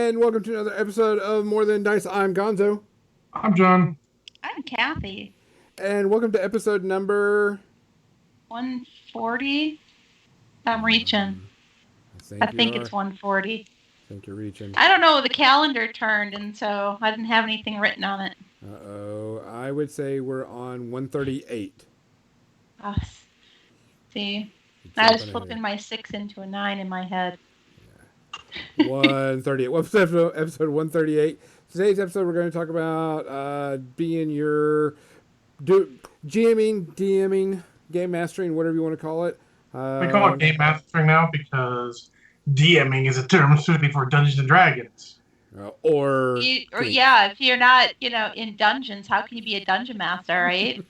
And welcome to another episode of More Than Dice. I'm Gonzo. I'm John. I'm Kathy. And welcome to episode number 140. I'm reaching. I think it's 140. I think you're reaching. I don't know. The calendar turned, and so I didn't have anything written on it. Uh-oh. I would say we're on 138. See? I was flipping my 6 into a 9 in my head. Yeah. 138. What's episode 138? Today's episode, we're going to talk about being your GMing, DMing, game mastering, whatever you want to call it. We call it game mastering now because DMing is a term strictly for Dungeons and Dragons. If you're not, in dungeons, how can you be a dungeon master, right?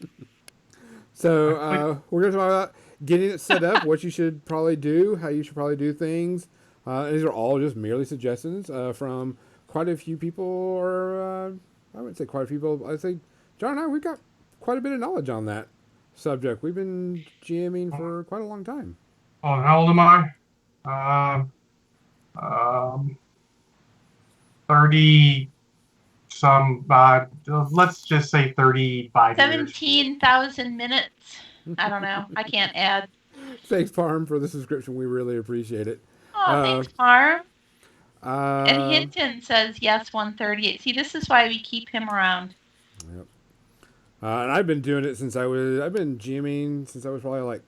So we're going to talk about getting it set up, what you should probably do, how you should probably do things. These are all just merely suggestions from quite a few people, or I wouldn't say quite a few people. I'd say John and I, we've got quite a bit of knowledge on that subject. We've been GMing for quite a long time. Oh, how old am I? 30 some, let's just say 35 17,000 minutes. I don't know. I can't add. Thanks, Parm, for the subscription. We really appreciate it. Oh, thanks, Parm. And Hinton says, yes, 138. See, this is why we keep him around. Yep. And I've been doing it since I've been GMing since I was probably like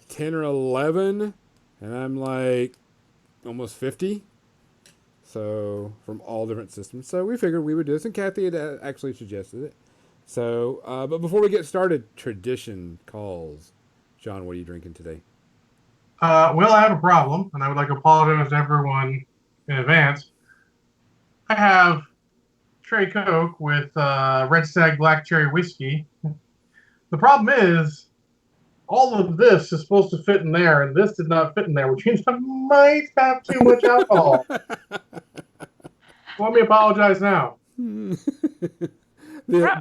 10 or 11. And I'm like almost 50. So, from all different systems. So, we figured we would do this. And Kathy had actually suggested it. So, but before we get started, tradition calls. John, what are you drinking today? Well, I have a problem, and I would like to apologize to everyone in advance. I have Cherry Coke with Red Stag Black Cherry Whiskey. The problem is, all of this is supposed to fit in there, and this did not fit in there, which means I might have too much alcohol. Let me apologize now. The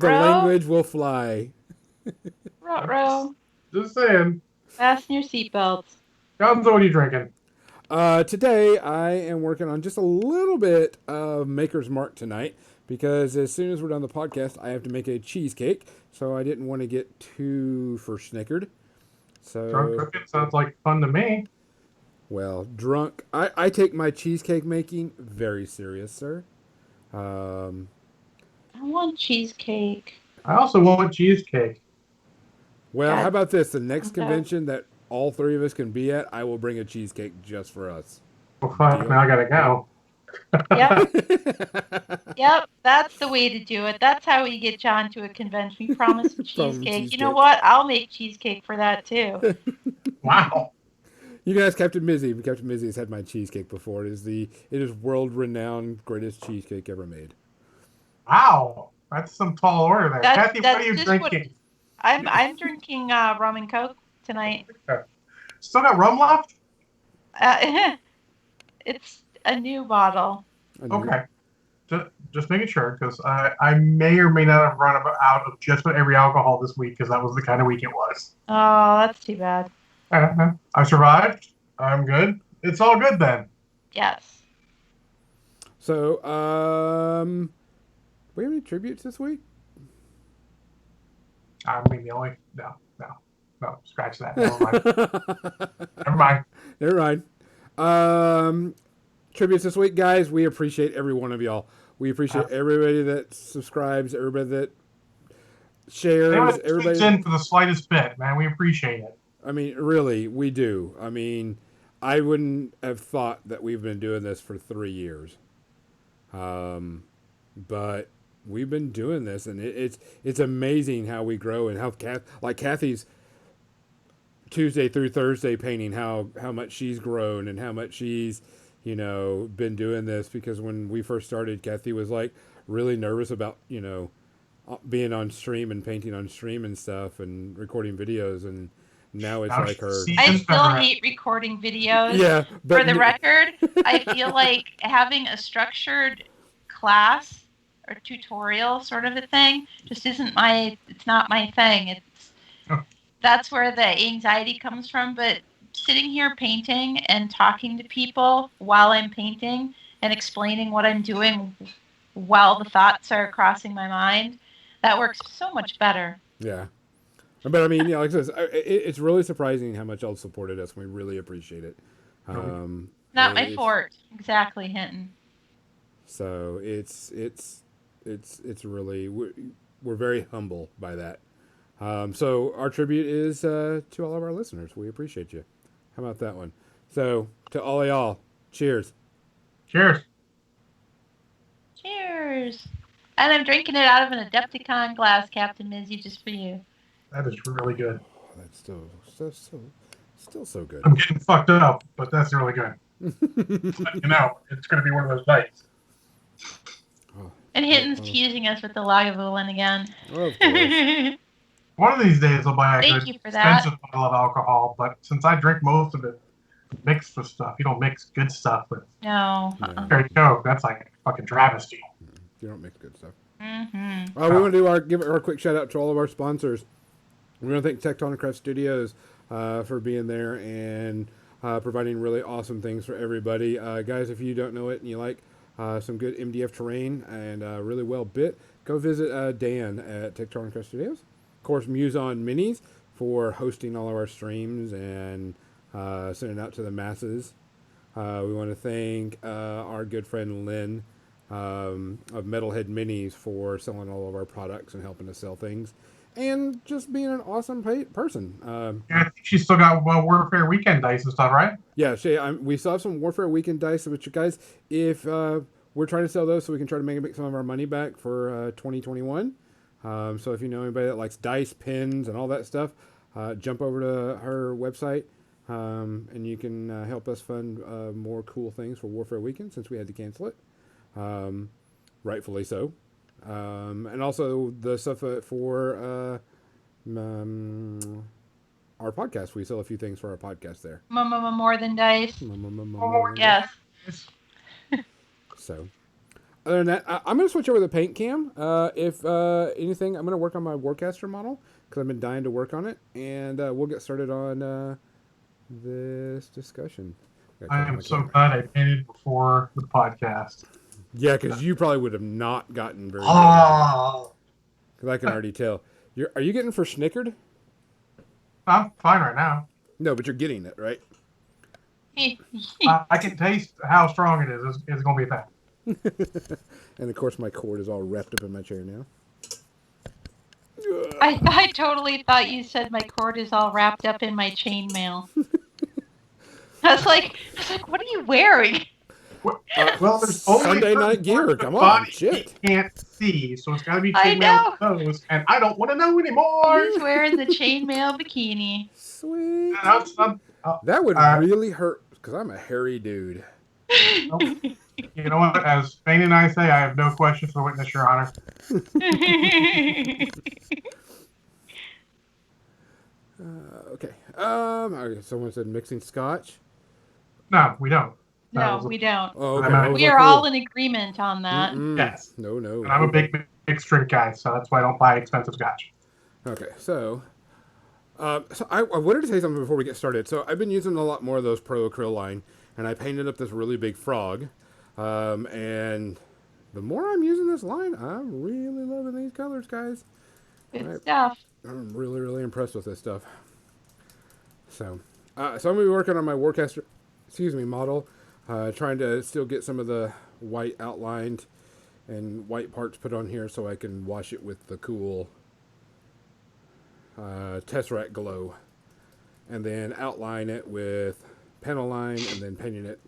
language will fly. Ruh-roh. Just saying. Fasten your seatbelts. Gonzo, what are you drinking? Today, I am working on just a little bit of Maker's Mark tonight, because as soon as we're done the podcast, I have to make a cheesecake, so I didn't want to get too snickered. So, drunk cooking sounds like fun to me. Well, drunk. I take my cheesecake making very serious, sir. I want cheesecake. I also want cheesecake. Well, how about this? The next convention that all three of us can be at, I will bring a cheesecake just for us. Well, fuck, now I gotta go. Yep, that's the way to do it. That's how we get John to a convention. We promise him cheesecake. You know what? I'll make cheesecake for that, too. Wow. You can ask Captain Mizzy. Captain Mizzy has had my cheesecake before. It is world-renowned greatest cheesecake ever made. Wow. That's some tall order there. Kathy, what are you drinking? I'm drinking rum and Coke tonight. Still got rum left? It's a new bottle. Okay. Just making sure, because I may or may not have run out of just about every alcohol this week, because that was the kind of week it was. Oh, that's too bad. I survived. I'm good. It's all good then. Yes. So, we have any tributes this week? I mean, no, scratch that. Never mind. Tributes this week, guys. We appreciate every one of y'all. We appreciate everybody that subscribes, everybody that shares, everybody in for the slightest bit, man. We appreciate it. I mean, really, we do. I mean, I wouldn't have thought that we've been doing this for 3 years. But we've been doing this, and it's amazing how we grow, and how Kathy's Tuesday through Thursday painting, how much she's grown and how much she's been doing this. Because when we first started, Kathy was like really nervous about being on stream and painting on stream and stuff and recording videos, and now it's like her. I still hate recording videos. Yeah, but for the record, I feel like having a structured class or tutorial sort of a thing just isn't it's not my thing. That's where the anxiety comes from. But sitting here painting and talking to people while I'm painting and explaining what I'm doing while the thoughts are crossing my mind, that works so much better. Yeah. But I mean, like I said, it's really surprising how much y'all supported us. We really appreciate it. Not my It's, fort. Exactly, Hinton. so it's really we're very humble by that. So our tribute is to all of our listeners. We appreciate you. How about that one? So to all of y'all, cheers. Cheers. Cheers. And I'm drinking it out of an Adepticon glass, Captain Mizzy, just for you. That is really good. Oh, that's still so good. I'm getting fucked up, but that's really good. You know, it's going to be one of those nights. And Hinton's teasing us with the Lagavulin again. Of course. One of these days I'll buy a Thank good you for that. expensive bottle of alcohol, but since I drink most of it mixed with stuff, you don't mix good stuff with No. Cherry Coke. That's like a fucking travesty. You don't mix good stuff. Mm-hmm. We want to give our quick shout out to all of our sponsors. We want to thank Tectonic Craft Studios for being there and providing really awesome things for everybody. Guys, if you don't know it and you like some good MDF terrain and really well bit, go visit Dan at Tectonic Craft Studios. Of course, Muson Minis for hosting all of our streams and sending out to the masses. We want to thank our good friend Lynn of Metalhead Minis for selling all of our products and helping us sell things. And just being an awesome person. Yeah, I think she's still got Warfare Weekend dice and stuff, right? Yeah, we still have some Warfare Weekend dice, but you guys, if we're trying to sell those so we can try to make some of our money back for 2021. So if you know anybody that likes dice, pins, and all that stuff, jump over to her website, and you can help us fund more cool things for Warfare Weekend since we had to cancel it. Rightfully so. And also the stuff for our podcast. We sell a few things for our podcast there. More than dice. Yes. So, other than that, I'm going to switch over to the paint cam. If anything, I'm going to work on my Warcaster model because I've been dying to work on it. And we'll get started on this discussion. I am so glad I painted before the podcast. Yeah, because you probably would have not gotten very good. Because I can already tell. Are you getting for snickered? I'm fine right now. No, but you're getting it, right? I can taste how strong it is. It's going to be bad. And of course, my cord is all wrapped up in my chair now. I totally thought you said my cord is all wrapped up in my chainmail. I was like, what are you wearing? Well, there's only Sunday night gear. Come on, shit. You can't see, so it's got to be I chainmail nose, and I don't want to know anymore. He's wearing the chainmail bikini. Sweet. That would really hurt because I'm a hairy dude. You know what? As Fane and I say, I have no questions for witness, Your Honor. Okay. Someone said mixing scotch. No, we don't. No, we don't. Oh, okay. We are all in agreement on that. Yes. No. And I'm a big drink guy, so that's why I don't buy expensive scotch. Okay, so I wanted to say something before we get started. So I've been using a lot more of those Pro Acryl line, and I painted up this really big frog. And the more I'm using this line, I'm really loving these colors, guys. Good stuff. I'm really, really impressed with this stuff. So I'm going to be working on my Warcaster, model, trying to still get some of the white outlined and white parts put on here so I can wash it with the cool Tesseract glow, and then outline it with panel line, and then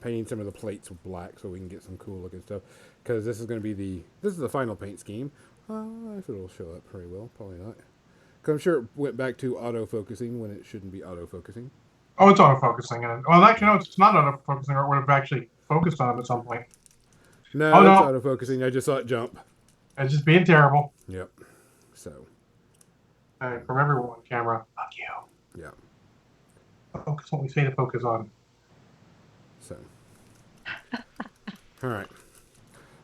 painting some of the plates with black so we can get some cool looking stuff. Because this is going to be the final paint scheme. If it'll show up very well, probably not. Because I'm sure it went back to auto-focusing when it shouldn't be auto-focusing. Oh, it's auto-focusing. Well, actually, no, it's not auto-focusing, or it would have actually focused on it at some point. No, it's auto-focusing. I just saw it jump. It's just being terrible. Yep. So. From everyone, camera. Fuck you. Yeah. Focus what we say to focus on. So. All right.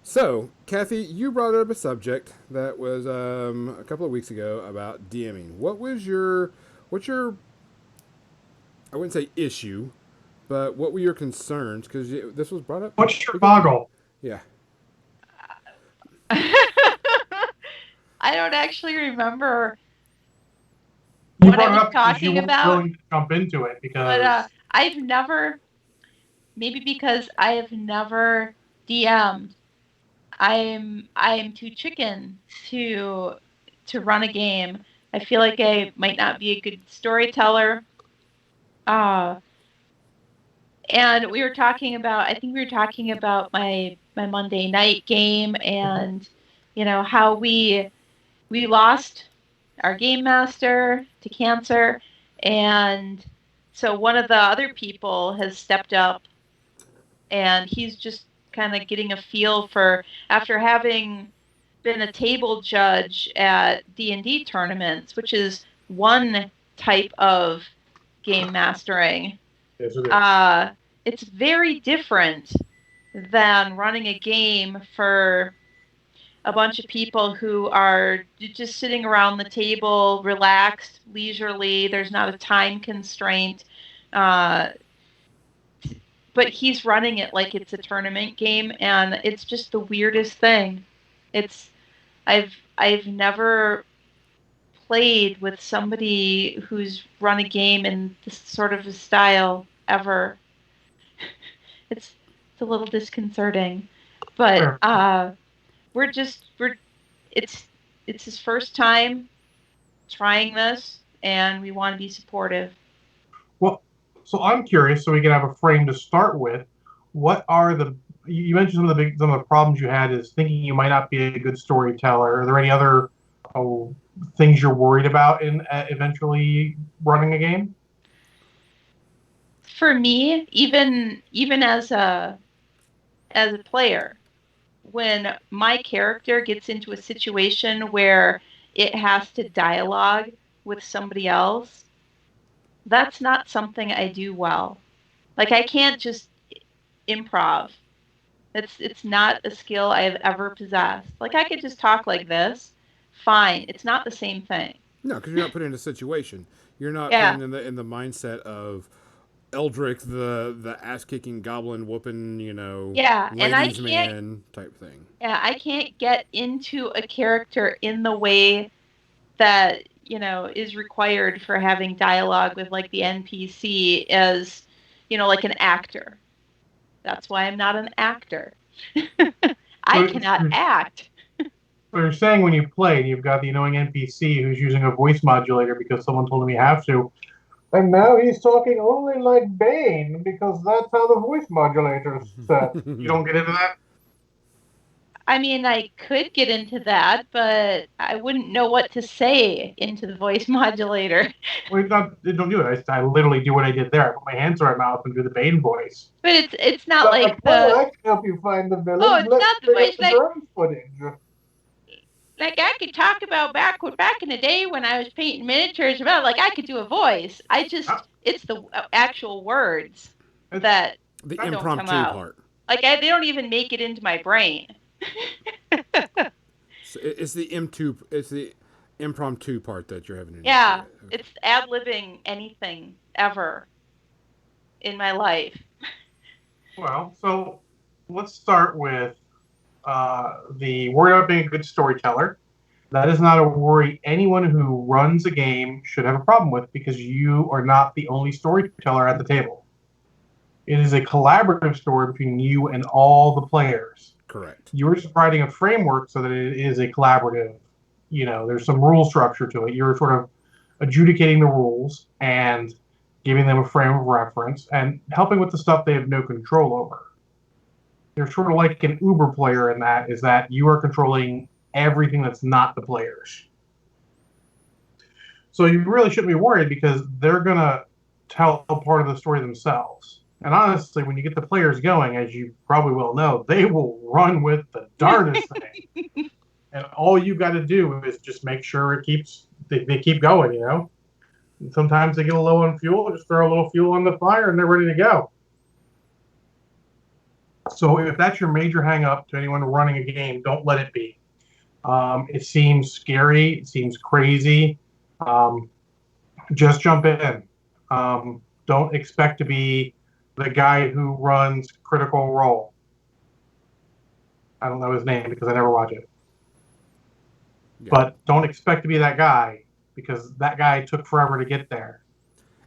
So, Kathy, you brought up a subject that was a couple of weeks ago about DMing. What's your, I wouldn't say issue, but what were your concerns? Because this was brought up. What's your boggle? Yeah. I don't actually remember You what I brought it was up because you talking weren't about, willing to jump into it but because I've never, maybe because I have never DM'd. I am too chicken to run a game. I feel like I might not be a good storyteller. Uh, and we were talking about, I think we were talking about my Monday night game, and how we lost our game master to cancer, and so one of the other people has stepped up, and he's just kind of getting a feel for, after having been a table judge at D&D tournaments, which is one type of game mastering. yes, it is. It's very different than running a game for a bunch of people who are just sitting around the table, relaxed, leisurely. There's not a time constraint. Uh, but he's running it like it's a tournament game, and it's just the weirdest thing. It's I've never played with somebody who's run a game in this sort of a style ever. It's a little disconcerting, but Sure. we're it's it's his first time trying this, and we want to be supportive. Well, so I'm curious, so we can have a frame to start with. What are you mentioned some of the problems you had is thinking you might not be a good storyteller. Are there any other oh, things you're worried about in eventually running a game? For me, even as a player, when my character gets into a situation where it has to dialogue with somebody else, that's not something I do well. Like, I can't just improv. It's not a skill I've ever possessed. Like, I could just talk like this. Fine. It's not the same thing. No, because you're not put in a situation. You're not put Yeah. in the mindset of Eldrick, the ass kicking goblin whooping, Yeah, and ladies man type thing. I can't get into a character in the way that, is required for having dialogue with like the NPC as, like an actor. That's why I'm not an actor. I So, cannot act. so you're saying when you play, you've got the annoying NPC who's using a voice modulator because someone told him you have to. And now he's talking only like Bane because that's how the voice modulator said. You don't get into that? I mean, I could get into that, but I wouldn't know what to say into the voice modulator. Well, don't do it. I literally do what I did there. I put my hands on my mouth and do the Bane voice. But it's not like Well, the I can help you find the oh, villains. it's Let's not the bring up voice the like drone footage. I could talk about back in the day when I was painting miniatures. About like I could do a voice. It's the actual words that The don't come impromptu out. part. Like they don't even make it into my brain. So it's the impromptu part that you're having an issue Yeah, with. Okay. it's ad-libbing anything ever in my life. Well, so let's start with the worry about being a good storyteller. That is not a worry anyone who runs a game should have a problem with because you are not the only storyteller at the table. It is a collaborative story between you and all the players. Correct. You're just providing a framework so that it is a collaborative. There's some rule structure to it. You're sort of adjudicating the rules and giving them a frame of reference and helping with the stuff they have no control over. They're sort of like an Uber player in that is that you are controlling everything that's not the players. So you really shouldn't be worried because they're going to tell part of the story themselves. And honestly, when you get the players going, as you probably will know, they will run with the darndest thing. And all you got to do is just make sure they keep going, And sometimes they get a low on fuel, just throw a little fuel on the fire and they're ready to go. So if that's your major hang up to anyone running a game, don't let it be. It seems scary. It seems crazy. Just jump in. Don't expect to be the guy who runs Critical Role. I don't know his name because I never watch it. Yeah. But don't expect to be that guy because that guy took forever to get there.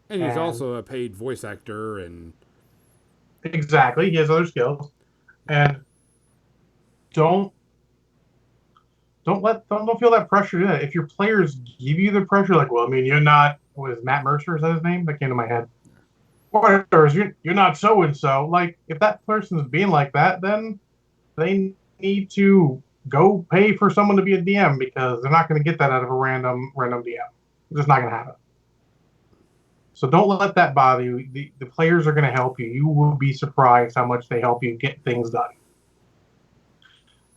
And he's also a paid voice actor, and exactly, he has other skills. And don't don't feel that pressure to that. If your players give you the pressure, like, well, I mean, you're not. What is Matt Mercer? Is that his name? That came to my head. Whatever. You're not so and so. Like, if that person's being like that, then they need to go pay for someone to be a DM because they're not going to get that out of a random DM. It's just not going to happen. So don't let that bother you. The players are going to help you. You will be surprised how much they help you get things done.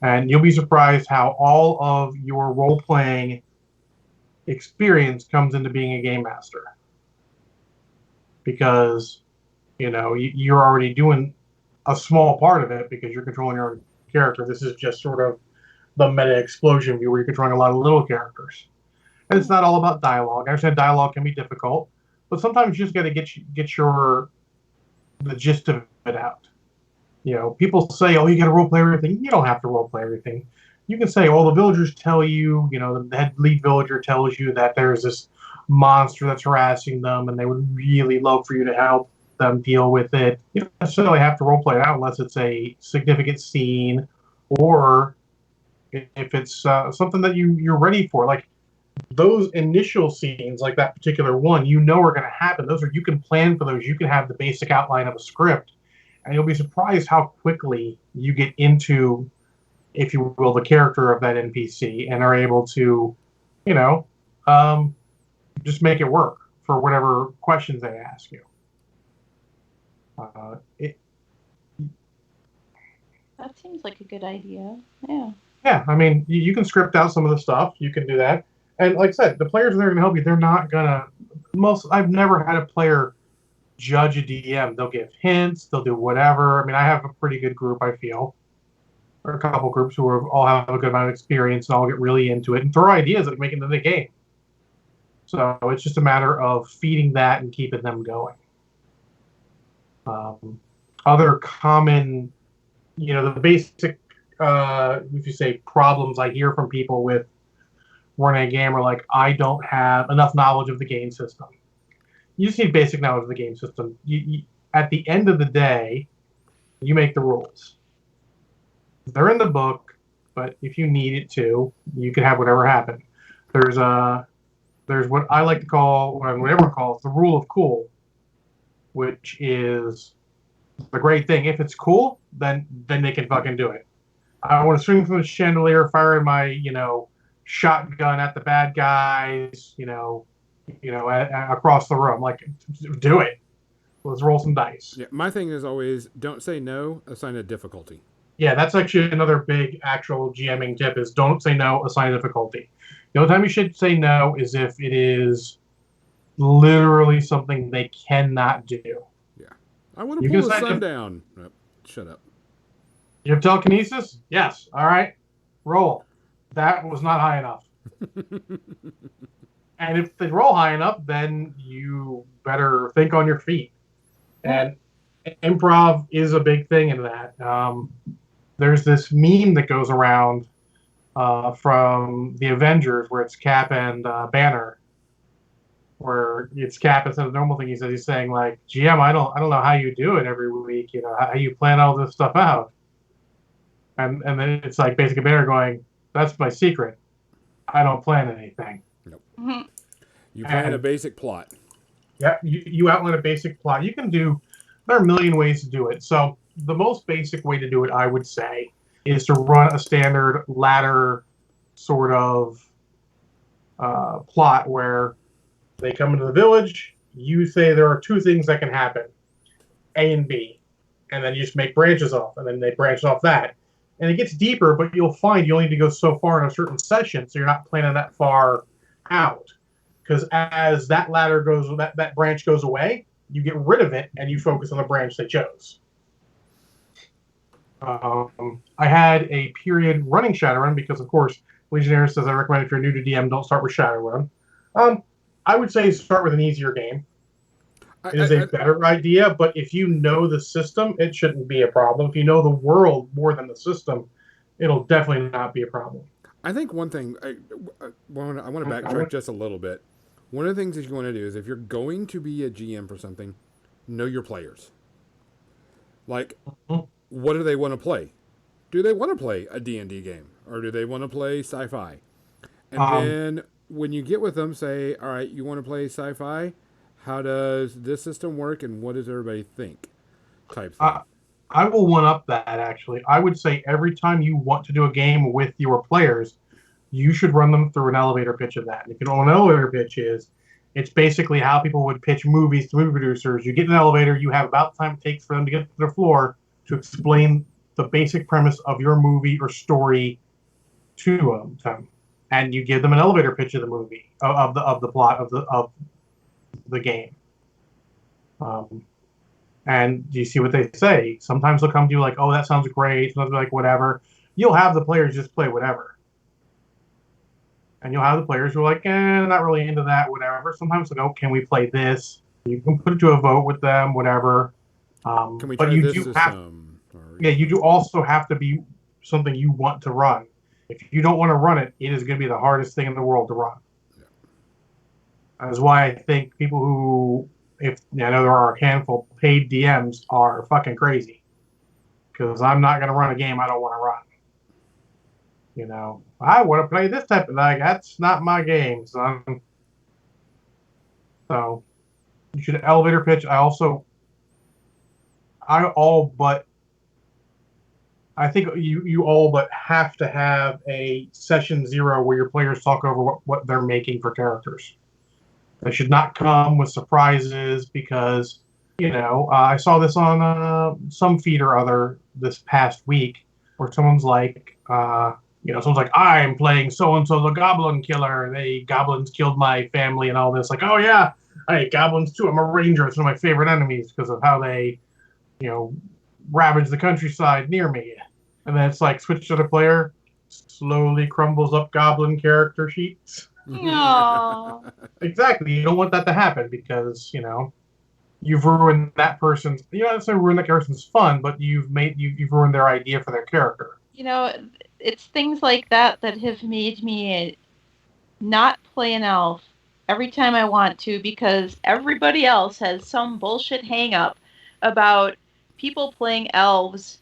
And you'll be surprised how all of your role-playing experience comes into being a game master. Because, you're already doing a small part of it because you're controlling your own character. This is just sort of the meta explosion view where you're controlling a lot of little characters. And it's not all about dialogue. I understand dialogue can be difficult, but sometimes you just got to get the gist of it out. People say, "Oh, you got to role play everything." You don't have to role play everything. You can say, "Oh, the villagers tell you, the head lead villager tells you that there's this monster that's harassing them, and they would really love for you to help them deal with it." You don't necessarily have to role play it out unless it's a significant scene, or if it's something that you're ready for. Like those initial scenes, like that particular one, are going to happen. You can plan for those. You can have the basic outline of a script. And you'll be surprised how quickly you get into, if you will, the character of that NPC and are able to, just make it work for whatever questions they ask you. That seems like a good idea. Yeah. Yeah, I mean, you can script out some of the stuff. You can do that. And like I said, the players that are going to help you, they're not going to... I've never had a player judge a DM. They'll give hints. They'll do whatever. I mean, I have a pretty good group, I feel. Or a couple groups who all have a good amount of experience and all get really into it and throw ideas that make it into the game. So it's just a matter of feeding that and keeping them going. Other common, the basic, if you say problems I hear from people with running a game are like, I don't have enough knowledge of the game system. You just need basic knowledge of the game system. At the end of the day, you make the rules. They're in the book, but if you need it to, you can have whatever happen. There's what I like to call, what everyone calls the rule of cool, which is the great thing. If it's cool, then they can fucking do it. I want to swing from the chandelier, firing my shotgun at the bad guys, across the room. Like, do it. Let's roll some dice. Yeah, my thing is always don't say no, assign a difficulty. Yeah, that's actually another big actual GMing tip is don't say no, assign a difficulty. The only time you should say no is if it is literally something they cannot do. Yeah. I want to pull the sun down. Oh, shut up. You have telekinesis? Yes. All right. Roll. That was not high enough. And if they roll high enough, then you better think on your feet. And improv is a big thing in that. There's this meme that goes around from the Avengers where it's Cap and Banner, where it's Cap instead of the normal thing. He's saying like, GM, I don't know how you do it every week. How you plan all this stuff out. And then it's like basically Banner going, that's my secret. I don't plan anything. Nope. Mm-hmm. You plan a basic plot. Yeah, you outline a basic plot. There are a million ways to do it. So the most basic way to do it, I would say, is to run a standard ladder sort of plot where they come into the village. You say there are two things that can happen, A and B, and then you just make branches off, and then they branch off that. And it gets deeper, but you'll find you only need to go so far in a certain session, so you're not planning that far out. Because as that ladder goes, that branch goes away, you get rid of it, and you focus on the branch they chose. I had a period running Shadowrun because, of course, Legionnaire says I recommend if you're new to DM, don't start with Shadowrun. I would say start with an easier game. It is a better idea, but if you know the system, it shouldn't be a problem. If you know the world more than the system, it'll definitely not be a problem. I think one thing I want to backtrack just a little bit. One of the things that you want to do is if you're going to be a GM for something, know your players. Like, Mhm. what do they want to play? Do they want to play a D&D game or do they want to play sci-fi? And Um, then when you get with them, say, all right, you want to play sci-fi? How does this system work and what does everybody think? Type thing. I will one up that actually. I would say every time you want to do a game with your players, you should run them through an elevator pitch of that. And if you know what an elevator pitch is, it's basically how people would pitch movies to movie producers. You get in an elevator, you have about the time it takes for them to get to the floor to explain the basic premise of your movie or story to them, and you give them an elevator pitch of the movie of the plot of the game. Um, and you see what they say. Sometimes they'll come to you like, "Oh, that sounds great." Sometimes they're like, "Whatever." You'll have the players just play whatever, and you'll have the players who are like, not really into that, whatever. Sometimes like, "Oh, can we play this?" You can put it to a vote with them, whatever. Can we But try you this do have, system? Or, yeah, you do also have to be something you want to run. If you don't want to run it, it is going to be the hardest thing in the world to run. That's why I think people who, if I know there are a handful of paid DMs, are fucking crazy. Because I'm not going to run a game I don't want to run. I want to play this type of like that's not my game, son. So you should elevator pitch. I think you all but have to have a session 0 where your players talk over what they're making for characters. They should not come with surprises because, I saw this on some feed or other this past week where someone's like, I'm playing so and so the goblin killer. Goblins killed my family and all this. Like, oh yeah, I hate goblins too. I'm a ranger. It's one of my favorite enemies because of how they, you know, ravage the countryside near me. And then it's like switch to the player, slowly crumbles up goblin character sheets. No. Exactly. You don't want that to happen because, you've ruined that person's, you don't necessarily ruin that person's fun, but you've ruined their idea for their character. It's things like that that have made me not play an elf every time I want to because everybody else has some bullshit hang up about people playing elves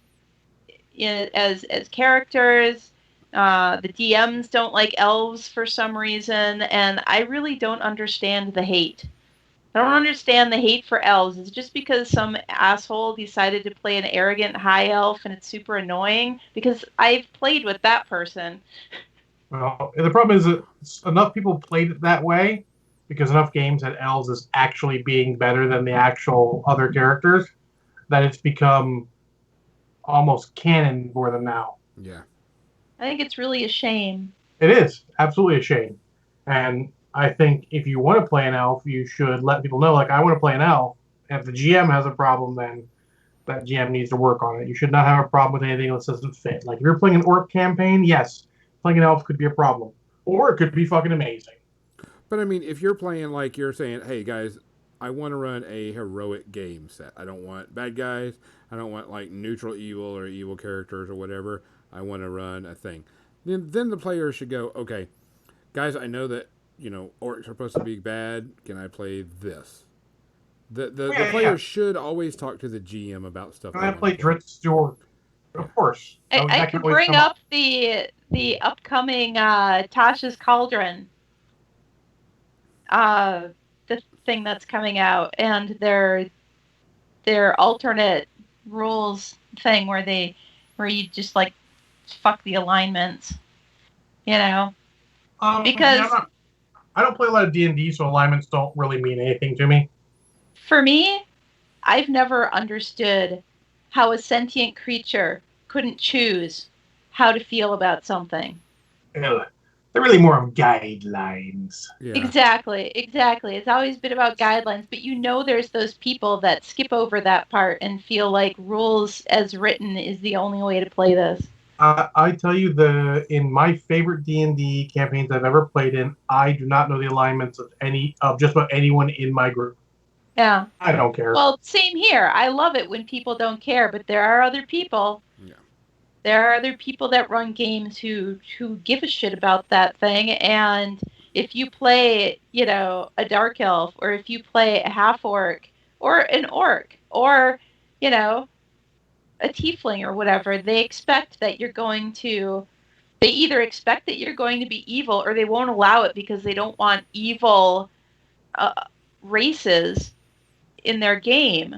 as characters. The DMs don't like elves for some reason, and I really don't understand the hate. I don't understand the hate for elves. It's just because some asshole decided to play an arrogant high elf and it's super annoying because I've played with that person. Well, the problem is that enough people played it that way because enough games had elves as actually being better than the actual other characters that it's become almost canon for them now. Yeah. I think it's really a shame. It is absolutely a shame. And I think if you want to play an elf, you should let people know, like, I want to play an elf. And if the GM has a problem, then that GM needs to work on it. You should not have a problem with anything that doesn't fit. Like, if you're playing an orc campaign, yes, playing an elf could be a problem. Or it could be fucking amazing. But I mean, if you're playing like you're saying, hey guys, I want to run a heroic game set. I don't want bad guys. I don't want like neutral evil or evil characters or whatever. I want to run a thing. Then the player should go, okay, guys, I know that, orcs are supposed to be bad. Can I play this? The player should always talk to the GM about stuff. Can I play Dritz Stewart? Of course. I could bring up the upcoming Tasha's Cauldron. The thing that's coming out and their alternate rules thing where you just like fuck the alignments, because yeah, I don't play a lot of D&D, so alignments don't really mean anything to me. For me, I've never understood how a sentient creature couldn't choose how to feel about something. They're really more of guidelines. Yeah. Exactly. It's always been about guidelines, but there's those people that skip over that part and feel like rules as written is the only way to play this. I tell you, in my favorite D&D campaigns I've ever played in, I do not know the alignments of just about anyone in my group. Yeah. I don't care. Well, same here. I love it when people don't care, but there are other people. Yeah. There are other people that run games who give a shit about that thing, and if you play, a dark elf, or if you play a half orc, or an orc, or, you know, a tiefling or whatever, they either expect that you're going to be evil, or they won't allow it because they don't want evil uh, races in their game.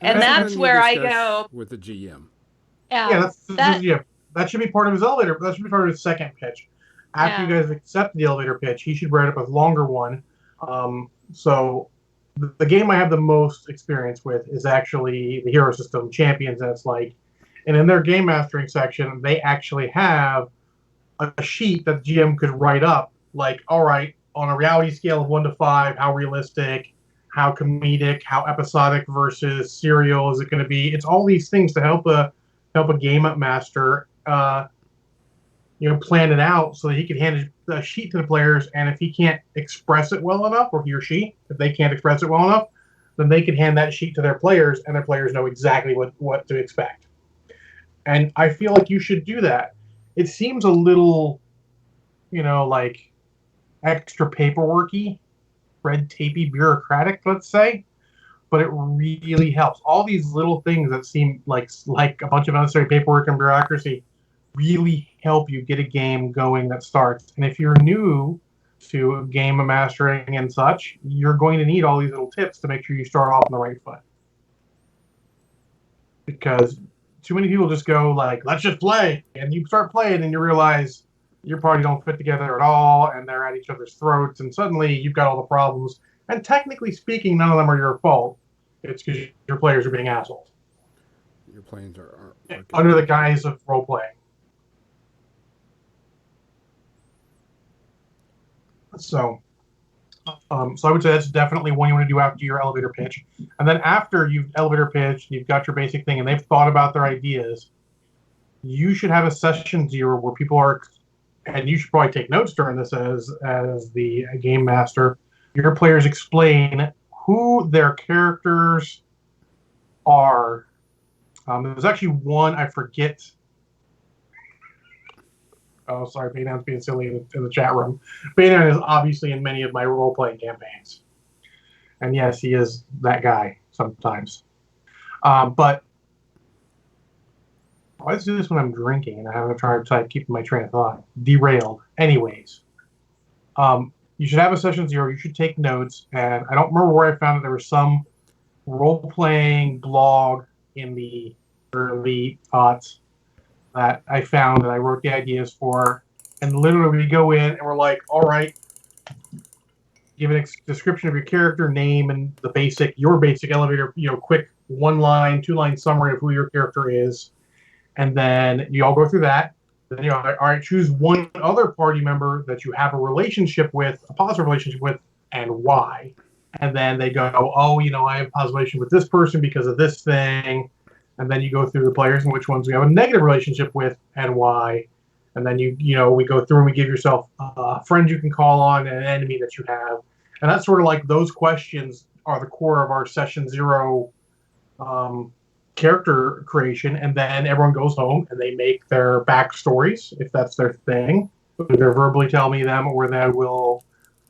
And that's where I go with the GM. Yeah, that should be part of his elevator. That should be part of his second pitch. After you guys accept the elevator pitch, he should write up a longer one. So the game I have the most experience with is actually the hero system, Champions, and it's like, and in their game mastering section, they actually have a sheet that the GM could write up, like, all right, on a reality scale of 1 to 5, how realistic, how comedic, how episodic versus serial is it going to be? It's all these things to help a game master, plan it out so that he can hand a sheet to the players, and if he can't express it well enough, or he or she, if they can't express it well enough, then they can hand that sheet to their players, and their players know exactly what to expect. And I feel like you should do that. It seems a little, like extra paperworky, red tapey, bureaucratic, let's say, but it really helps. All these little things that seem like a bunch of unnecessary paperwork and bureaucracy really help you get a game going that starts. And if you're new to game mastering and such, you're going to need all these little tips to make sure you start off on the right foot. Because too many people just go like, let's just play, and you start playing and you realize your party don't fit together at all, and they're at each other's throats, and suddenly you've got all the problems. And technically speaking, none of them are your fault. It's because your players are being assholes. Your plans are under the guise of role playing. So I would say that's definitely one you want to do after your elevator pitch. And then after you've elevator pitched, you've got your basic thing, and they've thought about their ideas, you should have a session 0 where people are, and you should probably take notes during this as the game master. Your players explain who their characters are. There's actually one, I forget. Oh, sorry, Baydown's being silly in the chat room. Baydown is obviously in many of my role-playing campaigns. And yes, he is that guy sometimes. But I always do this when I'm drinking, and I have a hard time keeping my train of thought. Derailed. Anyways, you should have a session 0. You should take notes. And I don't remember where I found it. There was some role-playing blog in the early aughts that I found that I wrote the ideas for. And literally we go in and we're like, all right, give a description of your character, name, and your basic elevator, quick 1-line, 2-line summary of who your character is. And then you all go through that. Then all right, choose one other party member that you have a relationship with, a positive relationship with, and why. And then they go, oh, I have a positive relationship with this person because of this thing. And then you go through the players and which ones you have a negative relationship with and why. And then we go through and we give yourself a friend you can call on and an enemy that you have. And that's sort of like those questions are the core of our session 0 character creation. And then everyone goes home and they make their backstories, if that's their thing. Either verbally tell me them, or they will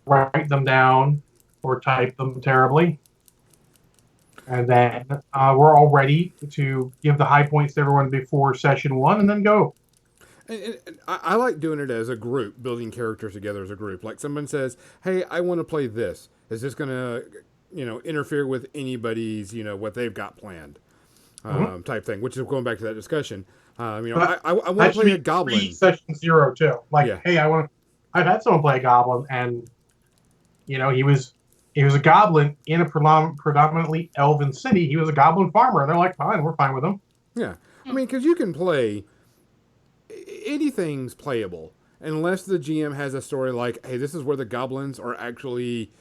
write them down or type them terribly. And then we're all ready to give the high points to everyone before session 1 and then go. And I like doing it as a group, building characters together as a group. Like someone says, hey, I want to play this. Is this going to, interfere with anybody's, what they've got planned type thing, which is going back to that discussion. I want to play a goblin. Session 0 too. Hey, I've had someone play a goblin, and, he was a goblin in a predominantly elven city. He was a goblin farmer, and they're like, fine, we're fine with him. Yeah. I mean, because you can play, anything's playable, unless the GM has a story like, hey, this is where the goblins are actually,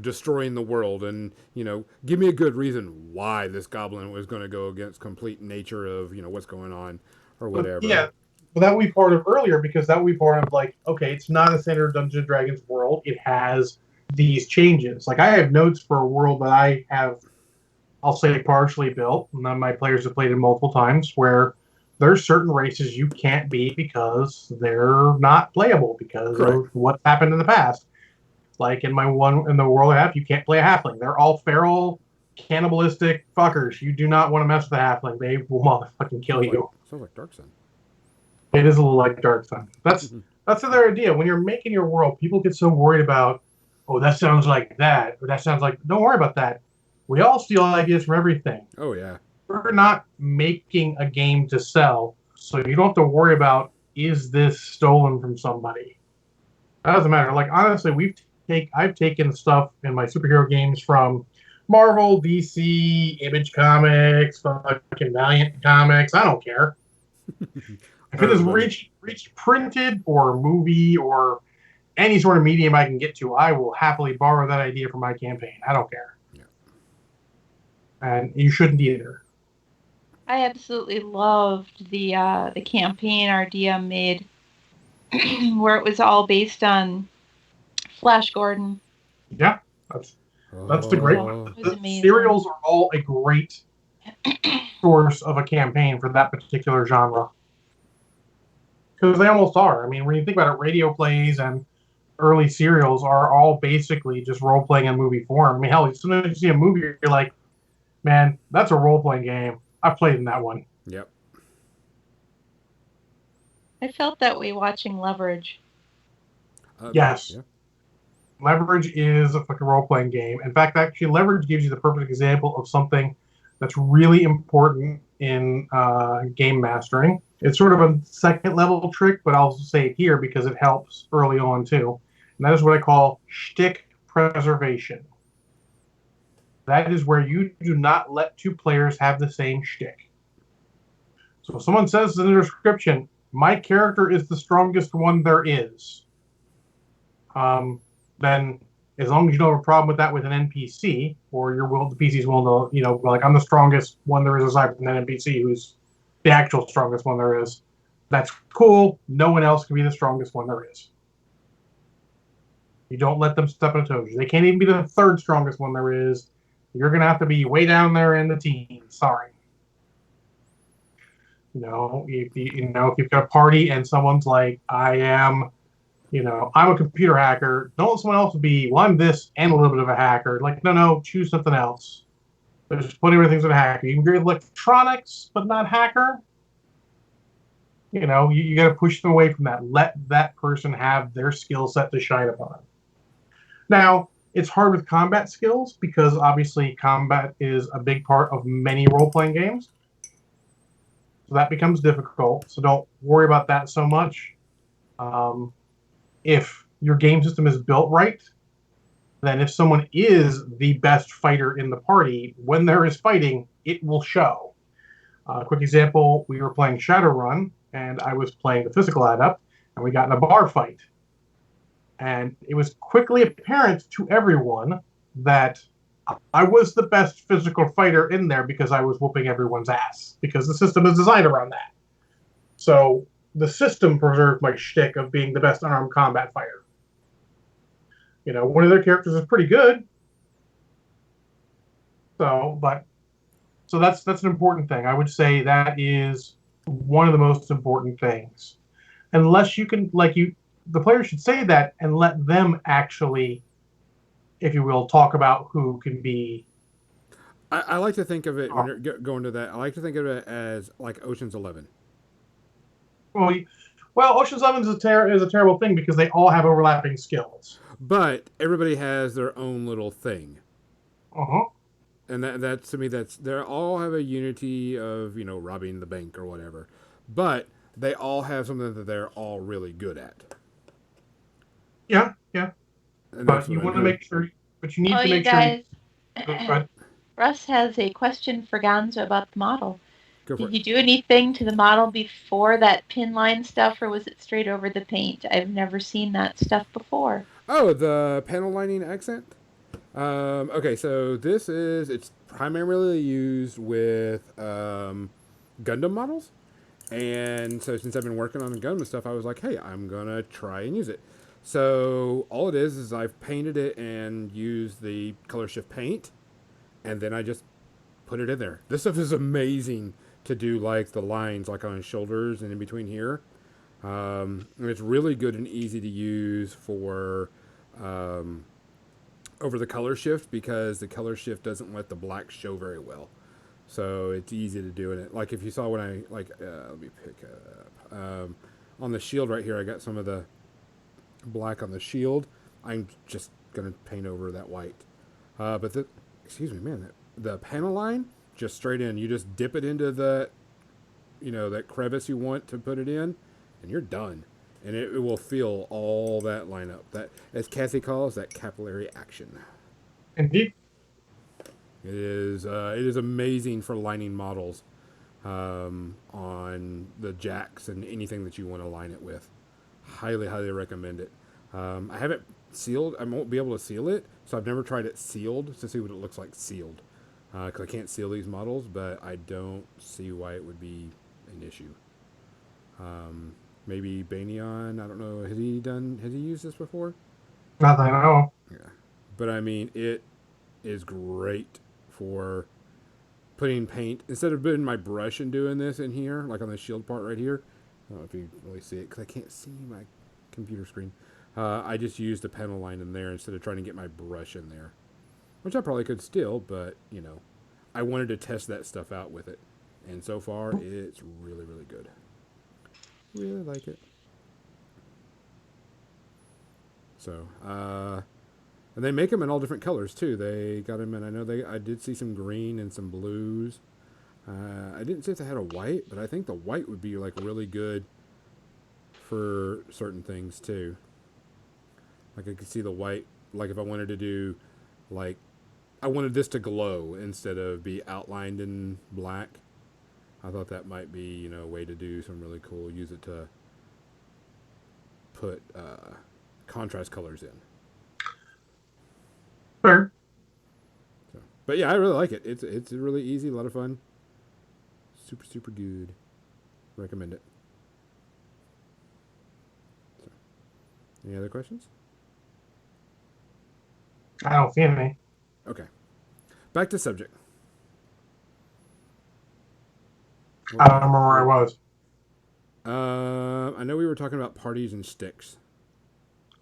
destroying the world, and, give me a good reason why this goblin was going to go against complete nature of, what's going on, or whatever. Yeah. Well, that would be part of earlier, because that would be part of, like, okay, it's not a standard Dungeons and Dragons world. It has these changes. Like, I have notes for a world that I have, I'll say, partially built, and then my players have played it multiple times, where there's certain races you can't beat because they're not playable because Correct. of what happened in the past. Like in the world I have, you can't play a halfling. They're all feral, cannibalistic fuckers. You do not want to mess with a halfling. They will motherfucking kill you. Sounds like Dark Sun. It is a little like Dark Sun. That's the other idea. When you're making your world, people get so worried about, oh, that sounds like that, or that sounds like. Don't worry about that. We all steal ideas from everything. Oh yeah. We're not making a game to sell, so you don't have to worry about, is this stolen from somebody. That doesn't matter. Like honestly, I've taken stuff in my superhero games from Marvel, DC, Image Comics, fucking Valiant Comics. I don't care. If it has reached printed or movie or any sort of medium I can get to, I will happily borrow that idea for my campaign. I don't care. Yeah. And you shouldn't either. I absolutely loved the campaign our DM made, where it was all based on Flash Gordon. Yeah, that's the great one. The serials are all a great source of a campaign for that particular genre. Because they almost are. I mean, when you think about it, radio plays and early serials are all basically just role playing in movie form. I mean, hell, as soon as you see a movie, you're like, man, that's a role playing game. I've played in that one. Yep. I felt that way watching Leverage. Yes. Yeah. Leverage is a fucking role playing game. In fact, actually, Leverage gives you the perfect example of something that's really important in game mastering. It's sort of a second level trick, but I'll say it here because it helps early on too. And that is what I call shtick preservation. That is where you do not let two players have the same shtick. So if someone says in the description, my character is the strongest one there is, then as long as you don't have a problem with that with an NPC, or the PC's willing to, like I'm the strongest one there is aside from that NPC who's the actual strongest one there is, that's cool. No one else can be the strongest one there is. You don't let them step on toes. They can't even be the third strongest one there is. You're going to have to be way down there in the teens. Sorry. If you've got a party and someone's like, I'm a computer hacker. Don't let someone else be, well, I'm this and a little bit of a hacker. Like, no, choose something else. There's plenty of things with a hacker. You can be electronics, but not hacker. You got to push them away from that. Let that person have their skill set to shine upon. Now, it's hard with combat skills because obviously combat is a big part of many role-playing games. So that becomes difficult. So don't worry about that so much. If your game system is built right, then if someone is the best fighter in the party, when there is fighting, it will show. Quick example, we were playing Shadowrun, and I was playing the physical adept, and we got in a bar fight. And it was quickly apparent to everyone that I was the best physical fighter in there because I was whooping everyone's ass, because the system is designed around that. So the system preserved my shtick of being the best unarmed combat fighter. One of their characters is pretty good. So that's an important thing. I would say that is one of the most important things. Unless you can, the player should say that and let them actually, if you will, talk about who can be. I like to think of it when you're going to that. I like to think of it as like Ocean's 11. Well, Ocean's 11 is a terrible thing because they all have overlapping skills. But everybody has their own little thing. Uh-huh. And that to me, they all have a unity of, robbing the bank or whatever. But they all have something that they're all really good at. Yeah. And but you want to make sure, but you need to make sure. Go ahead. Russ has a question for Gonzo about the model. Did you do anything to the model before that pin line stuff, or was it straight over the paint? I've never seen that stuff before. Oh, the panel lining accent? Okay, so it's primarily used with Gundam models. And so since I've been working on the Gundam stuff, I was like, hey, I'm going to try and use it. So all it is I've painted it and used the color shift paint, and then I just put it in there. This stuff is amazing to do like the lines like on his shoulders and in between here. And it's really good and easy to use for over the color shift because the color shift doesn't let the black show very well. So it's easy to do in it. Like if you saw when I let me pick up on the shield right here, I got some of the black on the shield. I'm just gonna paint over that white. But the excuse me, man, the panel line just straight in. You just dip it into the that crevice you want to put it in, and you're done. And it will fill all that lineup. That, as Kathy calls, that capillary action. Indeed. It is amazing for lining models on the jacks and anything that you want to line it with. Highly, highly recommend it. I haven't sealed. I won't be able to seal it, so I've never tried it sealed to see what it looks like sealed. Because I can't seal these models, but I don't see why it would be an issue. Maybe Banyan, I don't know. Has he used this before? Not that I know. Yeah. But I mean, it is great for putting paint. Instead of putting my brush and doing this in here, like on the shield part right here, I don't know if you really see it because I can't see my computer screen. I just used the panel line in there instead of trying to get my brush in there, which I probably could still, but I wanted to test that stuff out with it. And so far, it's really, really good. Really like it. So, and they make them in all different colors too. They got them in. I did see some green and some blues. I didn't see if they had a white, but I think the white would be like really good for certain things too. Like I could see the white. Like if I wanted to do, like, I wanted this to glow instead of be outlined in black. I thought that might be, a way to do some really cool. Use it to put contrast colors in. Fair. So, but yeah, I really like it. It's really easy, a lot of fun. Super, super good. Recommend it. So, any other questions? I don't see any. Okay. Back to subject. I don't remember where I was. I know we were talking about parties and sticks.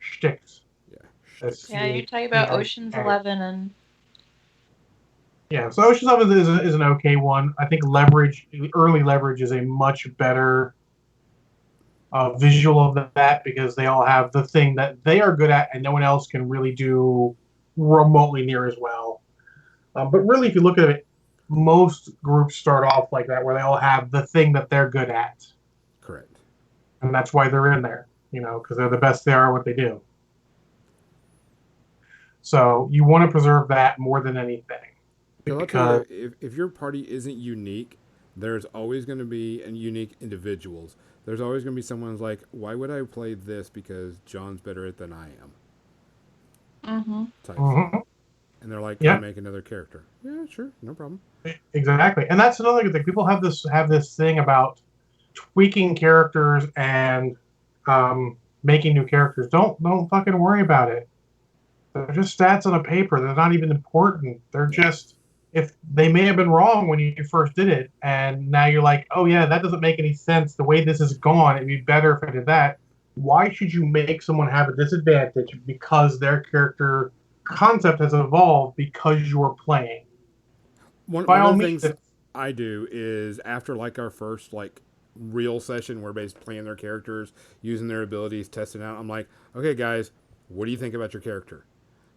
Shticks. Yeah. That's Yeah, you're talking about Ocean's 11 and... Yeah, so Ocean's 11 is an okay one. I think early leverage is a much better visual of that because they all have the thing that they are good at and no one else can really do remotely near as well. But really, if you look at it, most groups start off like that, where they all have the thing that they're good at. Correct. And that's why they're in there, because they're the best they are at what they do. So you want to preserve that more than anything. Because if your party isn't unique, there's always going to be unique individuals. There's always going to be someone who's like, why would I play this because John's better at it than I am? Mm-hmm. Type thing. And they're like, can I make another character? Yeah, sure, no problem. Exactly. And that's another good thing. People have this thing about tweaking characters and making new characters. Don't fucking worry about it. They're just stats on a paper. They're not even important. They're just, if they may have been wrong when you first did it, and now you're like, oh yeah, that doesn't make any sense. The way this is gone, it'd be better if I did that. Why should you make someone have a disadvantage because their character concept has evolved because you're playing? One of the things I do is after like our first real session, we're basically playing their characters, using their abilities, testing out. I'm like, okay, guys, what do you think about your character?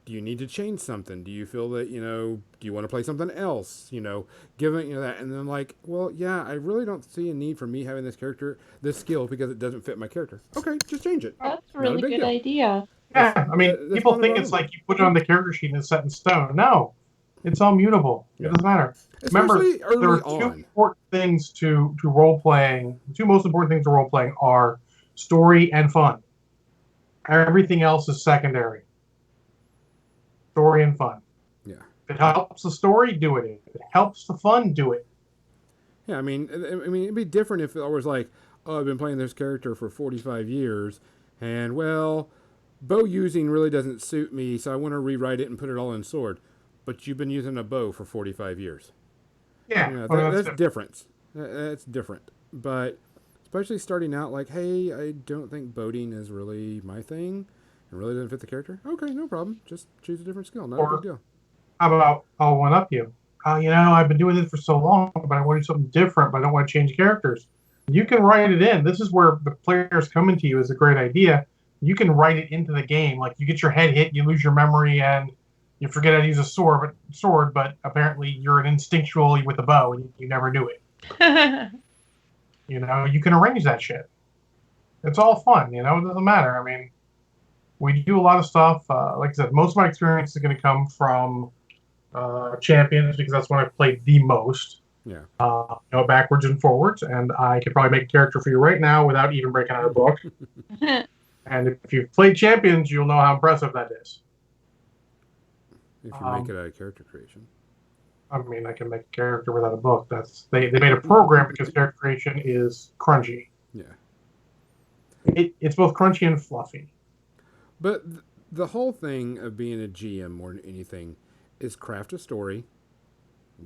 Do you need to change something? Do you feel that, do you want to play something else? Given, that. And then like, well, yeah, I really don't see a need for me having this character, this skill, because it doesn't fit my character. Okay, just change it. That's a really good idea. Yeah, I mean, people think it's like you put it on the character sheet and it's set in stone. No, it's all mutable. It doesn't matter. Especially Remember, there are two important things to role playing. The two most important things to role playing are story and fun. Everything else is secondary. Story and fun. Yeah. If it helps the story, do it. If it helps the fun, do it. Yeah, I mean, it'd be different if I was like, oh, I've been playing this character for 45 years, and well, bow using really doesn't suit me, so I want to rewrite it and put it all in sword. But you've been using a bow for 45 years. Yeah, that's difference. That's different. But especially starting out, like, hey, I don't think boating is really my thing. It really doesn't fit the character. Okay, no problem. Just choose a different skill. Not a big Or deal. how about I'll one up you? I've been doing this for so long, but I want to do something different, but I don't want to change characters. You can write it in. This is where the players coming to you is a great idea. You can write it into the game. Like you get your head hit, you lose your memory, and you forget how to use a but apparently you're an instinctual with a bow, and you never knew it. You can arrange that shit. It's all fun. It doesn't matter. I mean, we do a lot of stuff. Like I said, most of my experience is going to come from Champions because that's when I've played the most. Yeah. Backwards and forwards, and I could probably make a character for you right now without even breaking out a book. And if you've played Champions, you'll know how impressive that is. If you make it out of character creation. I mean, I can make a character without a book. They made a program because character creation is crunchy. Yeah. It's both crunchy and fluffy. But the whole thing of being a GM more than anything is craft a story,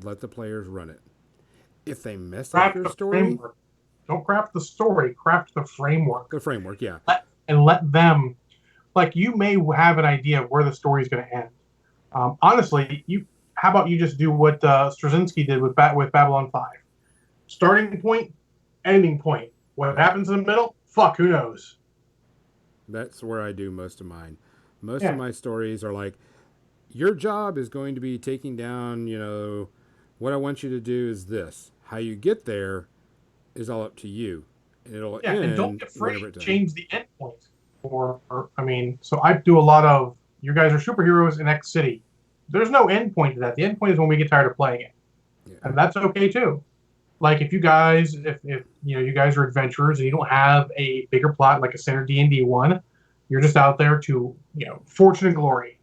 let the players run it. If they mess up your story, framework. Don't craft the story, craft the framework. The framework, yeah. Let them, like, you may have an idea of where the story is going to end. Honestly, how about you just do what Straczynski did with Babylon 5? Starting point, ending point. What happens in the middle? Fuck, who knows? That's where I do most of mine. Most of my stories are like, your job is going to be taking down, what I want you to do is this. How you get there is all up to you. And it'll end. And don't get afraid to change the endpoint. So I do a lot of, you guys are superheroes in X City. There's no endpoint to that. The endpoint is when we get tired of playing it. Yeah. And that's okay too. Like if you guys, if you guys are adventurers and you don't have a bigger plot like a standard D&D one, you're just out there to, fortune and glory.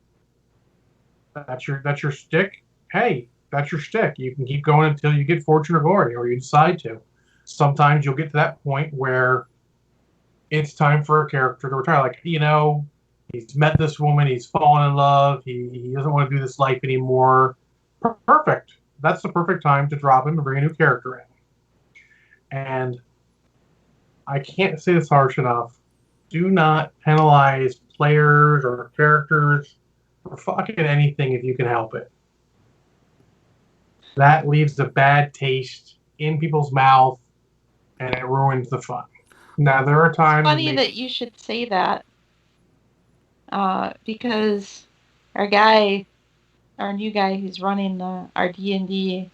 That's your stick. Hey, that's your stick. You can keep going until you get fortune or glory, or you decide to. Sometimes you'll get to that point where it's time for a character to retire. Like, he's met this woman, he's fallen in love, he doesn't want to do this life anymore. Perfect. That's the perfect time to drop him and bring a new character in. And I can't say this harsh enough. Do not penalize players or characters for fucking anything if you can help it. That leaves a bad taste in people's mouth, and it ruins the fun. Now, there are times... It's funny that you should say that. Because our new guy who's running our D&D,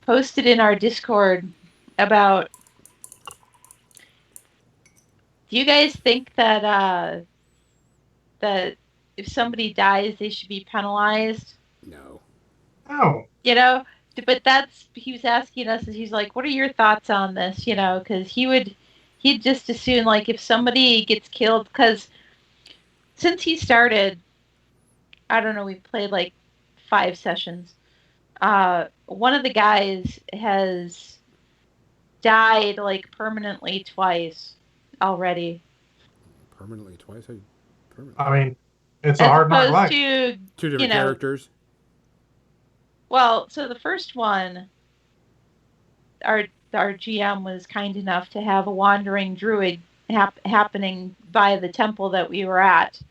posted in our Discord about, do you guys think that that if somebody dies, they should be penalized? No. No. But he was asking us, and he's like, what are your thoughts on this? Because he'd just assume, like, if somebody gets killed, because since he started, I don't know, we've played like 5 sessions. One of the guys has died like permanently twice already. Permanently twice? I mean, it's a hard knock life. To, 2 different characters. Well, so the first one, our GM was kind enough to have a wandering druid happening by the temple that we were at,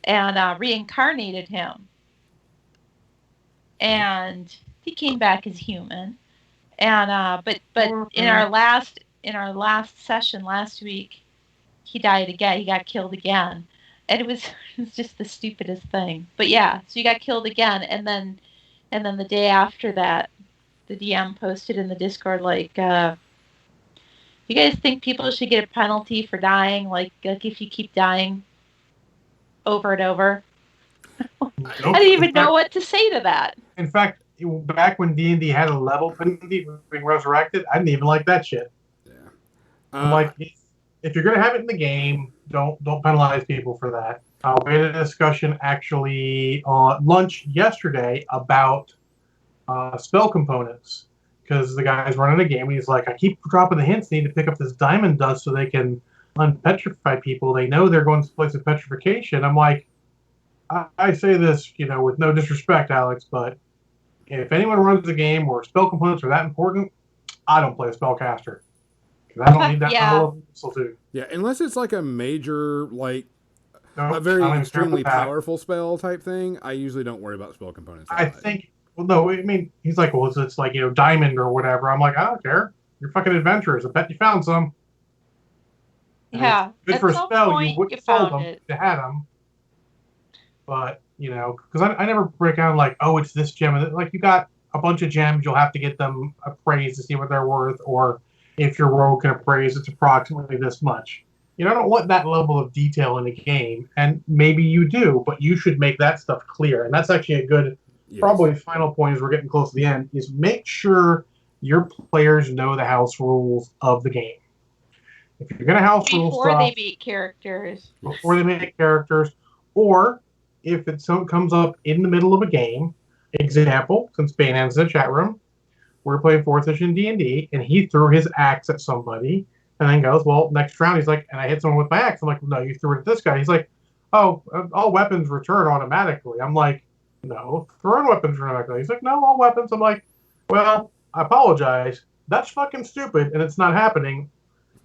and reincarnated him. And he came back as human. And but in our last session last week, he died again. He got killed again, and it was just the stupidest thing. But yeah, so he got killed again, and then the day after that, the DM posted in the Discord like, you guys think people should get a penalty for dying? Like if you keep dying over and over? Nope. I didn't even know what to say to that. In fact, back when D&D had a level penalty for being resurrected, I didn't even like that shit. Yeah. I'm like, if you're going to have it in the game, don't penalize people for that. We had a discussion actually on lunch yesterday about spell components, because the guy's running a game and he's like, I keep dropping the hints, need to pick up this diamond dust so they can unpetrify people. They know they're going to place of petrification. I'm like, I say this, with no disrespect, Alex, but if anyone runs the game where spell components are that important, I don't play a spellcaster. I don't need that Yeah. level of subtlety. Yeah, unless it's like a major, like Nope, a I very don't even care extremely about that. powerful spell type thing, I usually don't worry about spell components that I much. think, well, no, I mean, he's like, well, it's like, diamond or whatever. I'm like, I don't care. You're fucking adventurers. I bet you found some. And it's Yeah. good for At a some spell. You point, wouldn't you have sold found them it. if you had them. But, because I never break down like, oh, it's this gem. Like, you got a bunch of gems. You'll have to get them appraised to see what they're worth. Or if your rogue can appraise, it's approximately this much. I don't want that level of detail in the game. And maybe you do, but you should make that stuff clear. And that's actually a good, probably final point as we're getting close to the end, is make sure your players know the house rules of the game. If you're going to house rule Before stuff, they meet characters. before they make characters, or if it comes up in the middle of a game. Example, since Banan's in the chat room, we're playing 4th edition D&D, and he threw his axe at somebody, and then goes, well, next round, he's like, and I hit someone with my axe. I'm like, no, you threw it at this guy. He's like, oh, all weapons return automatically. I'm like, no, thrown weapons return automatically. He's like, no, all weapons. I'm like, well, I apologize. That's fucking stupid, and it's not happening.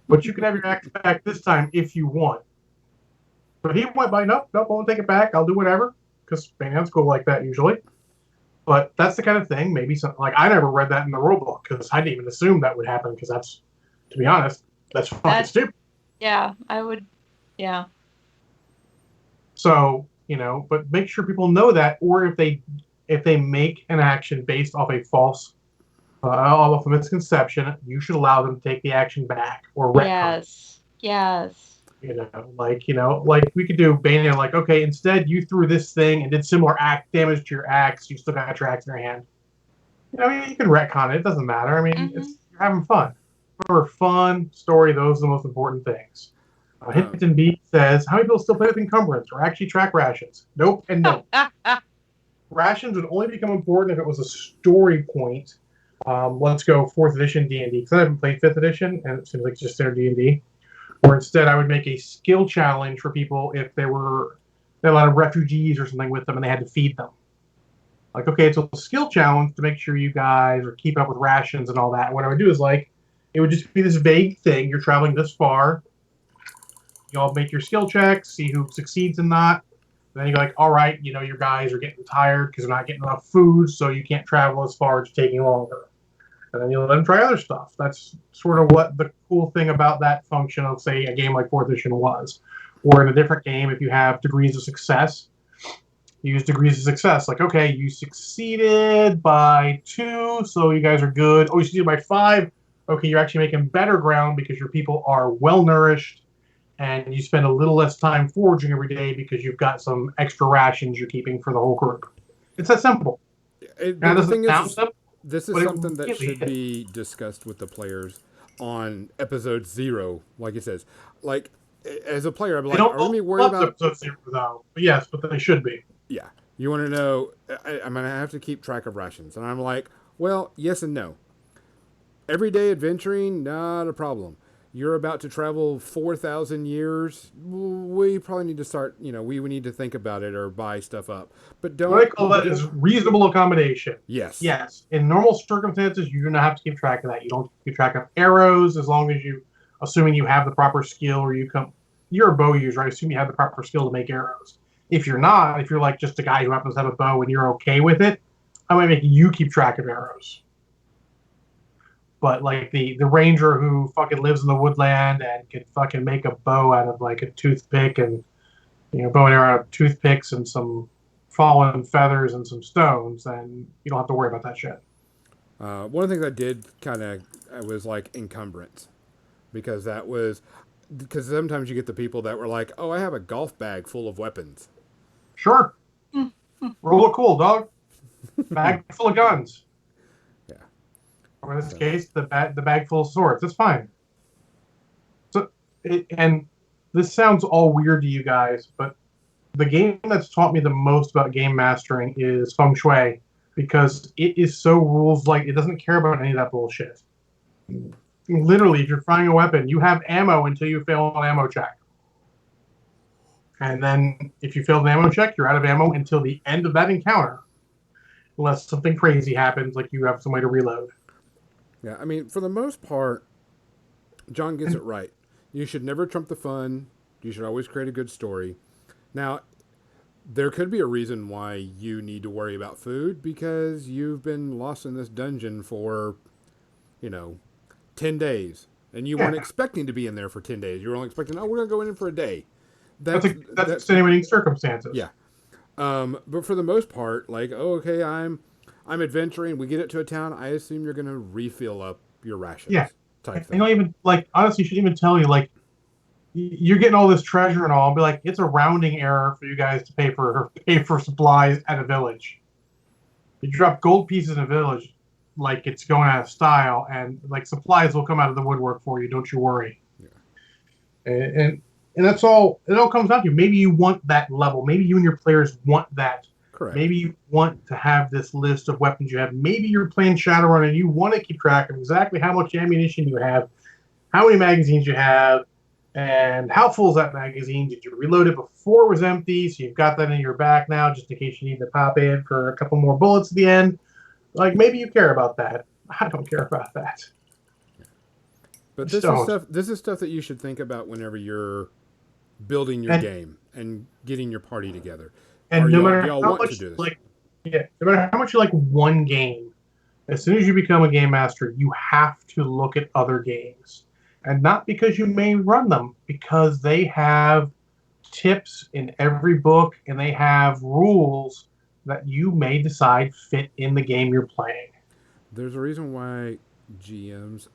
But you can have your axe back this time if you want. But he went by, nope, I won't take it back. I'll do whatever, because Banan's cool like that usually. But that's the kind of thing, maybe something like I never read that in the rulebook because I didn't even assume that would happen because that's, to be honest, that's fucking stupid. Yeah, I would, yeah. So, but make sure people know that, or if they make an action based off a false, off a misconception, you should allow them to take the action back or retcon. Yes. Like we could do Banan, like, okay, instead you threw this thing and did similar damage to your axe. You still got your axe in your hand. You can retcon it. It doesn't matter. I mean, you're having fun. For fun, story, those are the most important things. Hinton B says, how many people still play with encumbrance or actually track rations? Nope and no. Rations would only become important if it was a story point. Let's go 4th edition D&D, because I haven't played 5th edition, and it seems like it's just their D&D. Or instead, I would make a skill challenge for people if they had a lot of refugees or something with them and they had to feed them. Like, okay, it's a skill challenge to make sure you guys are keep up with rations and all that. And what I would do is, it would just be this vague thing. You're traveling this far. You all make your skill checks, see who succeeds and not. And then you go like, all right, your guys are getting tired because they're not getting enough food, so you can't travel as far. It's taking longer. And then you let them try other stuff. That's sort of what the cool thing about that function of, say, a game like 4th edition was. Or in a different game, if you have degrees of success, you use degrees of success. Like, okay, you succeeded by 2, so you guys are good. Oh, you succeeded by 5. Okay, you're actually making better ground because your people are well-nourished, and you spend a little less time foraging every day because you've got some extra rations you're keeping for the whole group. It's that simple. Now, the thing is, this is something that should be discussed with the players on episode 0, like it says. Like, as a player, I'm like, are we worried about episode 0 though? But yes, but they should be. Yeah, you want to know? I'm gonna have to keep track of rations, and I'm like, well, yes and no. Everyday adventuring, not a problem. You're about to travel 4,000 years. We probably need to start. We need to think about it or buy stuff up. But don't. What I call that is reasonable accommodation. Yes. Yes. In normal circumstances, you do not have to keep track of that. You don't keep track of arrows as long as assuming you have the proper skill, or you're a bow user. I assume you have the proper skill to make arrows. If you're not, if you're like just a guy who happens to have a bow and you're okay with it, I might make you keep track of arrows. But like the ranger who fucking lives in the woodland and can fucking make a bow out of like a toothpick and bow and arrow out of toothpicks and some fallen feathers and some stones, then you don't have to worry about that shit. One of the things I did was like encumbrance, because sometimes you get the people that were like, oh, I have a golf bag full of weapons. Sure. Rule of cool, dog. Bag full of guns. Or in this case, the bag full of swords. That's fine. And this sounds all weird to you guys, but the game that's taught me the most about game mastering is Feng Shui, because it is so rules light. It doesn't care about any of that bullshit. Literally, if you're firing a weapon, you have ammo until you fail an ammo check. And then if you fail an ammo check, you're out of ammo until the end of that encounter. Unless something crazy happens, like you have some way to reload. Yeah, I mean, for the most part, John gets it right. You should never trump the fun. You should always create a good story. Now, there could be a reason why you need to worry about food because you've been lost in this dungeon for, you know, 10 days. And you weren't Yeah, expecting to be in there for 10 days. You were only expecting, oh, we're going to go in for a day. that's that's That's extenuating circumstances. yeah. But for the most part, like, oh, okay, I'm adventuring. We get it to a town. I assume you're going to refill up your Yeah, rations type and you thing. don't even like honestly, you shouldn't even tell you like you're getting all this treasure and all. I'll be like, it's a rounding error for you guys to pay for supplies at a village. You drop gold pieces in a village, like it's going out of style, and like supplies will come out of the woodwork for you. Don't you worry. Yeah. And that's all. It all comes down to maybe you want that level. Maybe you and your players want that. Correct. Maybe you want to have this list of weapons you have. Maybe you're playing Shadowrun and you want to keep track of exactly how much ammunition you have, how many magazines you have, and how full is that magazine? Did you reload it before it was empty? So you've got that in your back now, just in case you need to pop in for a couple more bullets at the end. Like maybe you care about that. I don't care about that. But Just this is don't. stuff. This is stuff that you should think about whenever you're building your And game and getting your party together. and Are no y'all do matter y'all how want to much do this? like yeah, no matter how much you like one game, as soon as you become a game master, you have to look at other games. And not because you may run them, because they have tips in every book and they have rules that you may decide fit in the game you're playing. There's a reason why GMs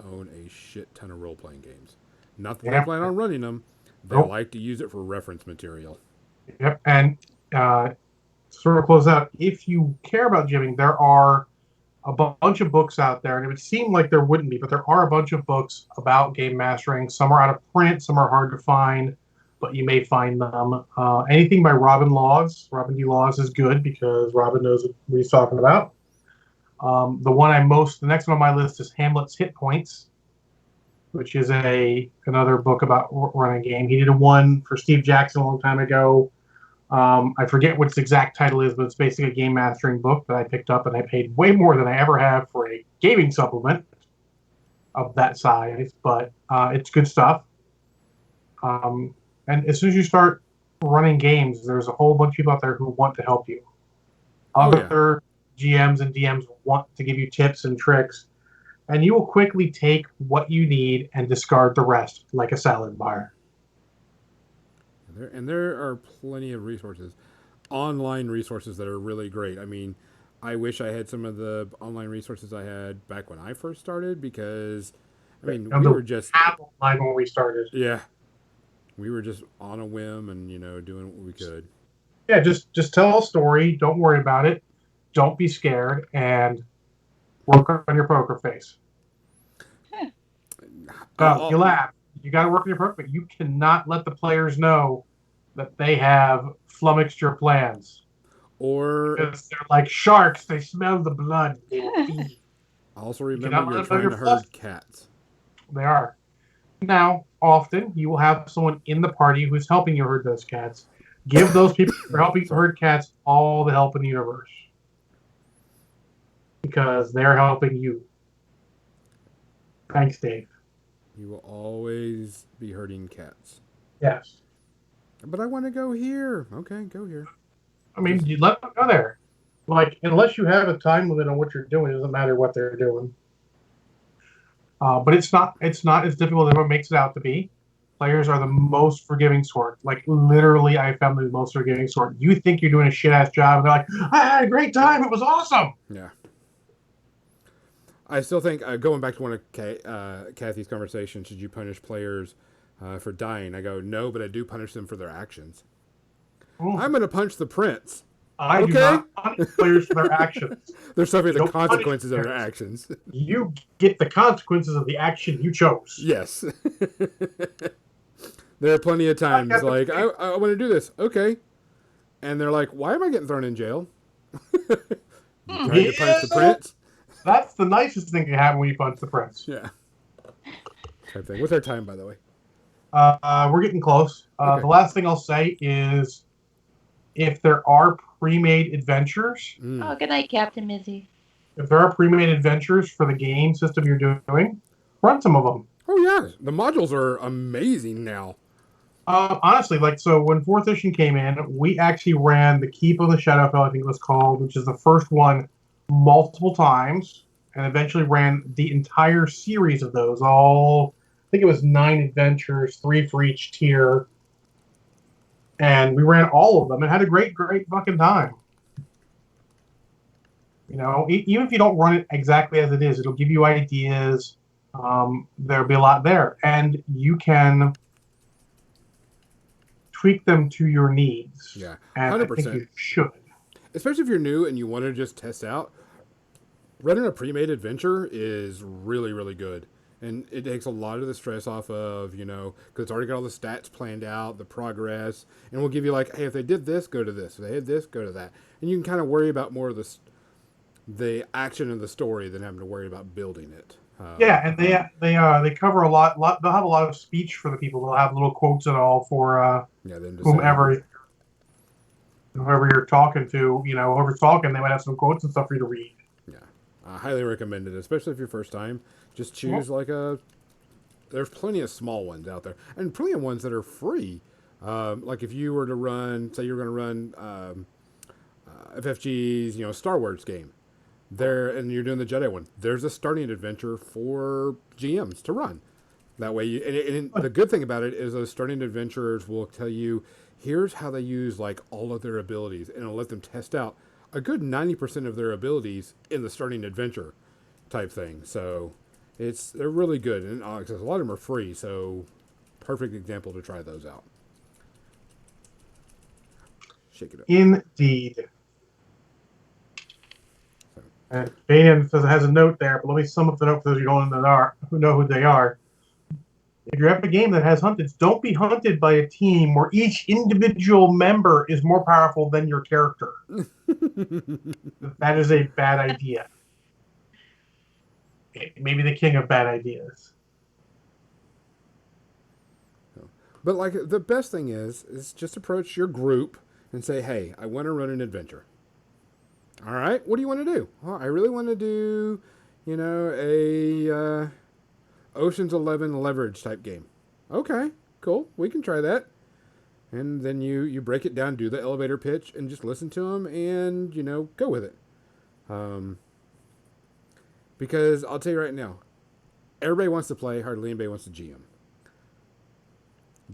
own a shit ton of role playing games. Not that they Yeah. plan on running them. They Nope. like to use it for reference material. Yep. And uh, sort of close out, if you care about gymming, there are a bunch of books out there, and it would seem like there wouldn't be, but there are a bunch of books about game mastering. Some are out of print, some are hard to find, but you may find them. Anything by Robin Laws, Robin D. Laws is good because Robin knows what he's talking about. The next one on my list is Hamlet's Hit Points, which is another book about running a game. He did a one for Steve Jackson a long time ago. I forget what its exact title is, but it's basically a game mastering book that I picked up, and I paid way more than I ever have for a gaming supplement of that size. But it's good stuff. And as soon as you start running games, there's a whole bunch of people out there who want to help you. Oh, yeah. Other GMs and DMs want to give you tips and tricks, and you will quickly take what you need and discard the rest like a salad bar. There are plenty of resources, online resources that are really great. I mean, I wish I had some of the online resources I had back when I first started because, I mean, we were just Online when we started. yeah, we were just on a whim and doing what we could. Yeah, just tell a story. Don't worry about it. Don't be scared, and work on your poker face. You laugh. You got to work on your poker, but you cannot let the players know that they have flummoxed your plans. Or Because they're like sharks. They smell the blood. They will feed. also cannot remember let you're them know trying you're to herd fluff. cats. They are. Now, often you will have someone in the party who's helping you herd those cats. Give those people who are helping Sorry. herd cats all the help in the universe. Because they're helping you. Thanks, Dave. You will always be herding cats. Yes. But I want to go here. Okay, go here. I mean, you let them go there. Like, unless you have a time limit on what you're doing, it doesn't matter what they're doing. But it's not as difficult as everyone makes it out to be. Players are the most forgiving sort. Like, literally, I found the most forgiving sort. You think you're doing a shit-ass job, and they're like, I had a great time. It was awesome. Yeah. I still think, going back to one of Kathy's conversations, should you punish players for dying? I go, no, but I do punish them for their actions. Ooh. I'm going to punch the prince. I do not punish players for their actions. They're suffering the Don't punish consequences of their players. actions. You get the consequences of the action you chose. Yes. There are plenty of times like, I want to do this. Okay. And they're like, why am I getting thrown in jail? You trying to punch the prince? That's the nicest thing that can happen when you punch the prince. Yeah. Type thing. What's our time, by the way? We're getting close. Okay. The last thing I'll say is if there are pre-made adventures, Oh, good night, Captain Mizzy. if there are pre-made adventures for the game system you're doing, run some of them. Oh yeah, the modules are amazing now. Honestly, like, so when 4th edition came in, we actually ran the Keep of the Shadowfell, I think it was called, which is the first one, multiple times, and eventually ran the entire series of those. All, I think it was 9 adventures, 3 for each tier, and we ran all of them and had a great fucking time. You know, even if you don't run it exactly as it is, it'll give you ideas. There'll be a lot there, and you can tweak them to your needs. Yeah, and 100%. I think you should. Especially if you're new and you want to just test out, running a pre-made adventure is really, really good. And it takes a lot of the stress off of, because it's already got all the stats planned out, the progress, and we'll give you like, hey, if they did this, go to this. If they did this, go to that. And you can kind of worry about more of the action and the story than having to worry about building it. Yeah, and they cover a lot. They'll have a lot of speech for the people. They'll have little quotes and all for whomever you're talking to. Whoever's talking, they might have some quotes and stuff for you to read. Yeah, I highly recommend it, especially if you're first time. Just choose there's plenty of small ones out there, and plenty of ones that are free. Like if you were to run, say you're going to run FFG's, Star Wars game. There, and you're doing the Jedi one. There's a starting adventure for GMs to run. That way, and the good thing about it is those starting adventurers will tell you, here's how they use like all of their abilities, and it'll let them test out a good 90% of their abilities in the starting adventure type thing. So they're really good, and a lot of them are free. So perfect example to try those out. Shake it up. Indeed. And Banian says it has a note there, but let me sum up the note for those who know who they are. If you're at a game that has hunted, don't be hunted by a team where each individual member is more powerful than your character. That is a bad idea. Maybe the king of bad ideas. But like the best thing is just approach your group and say, hey, I want to run an adventure. All right, what do you want to do? Well, I really want to do, a Ocean's 11 leverage type game. Okay, cool. We can try that. And then you break it down, do the elevator pitch, and just listen to them and, go with it. Because I'll tell you right now, everybody wants to play, hardly anybody wants to GM.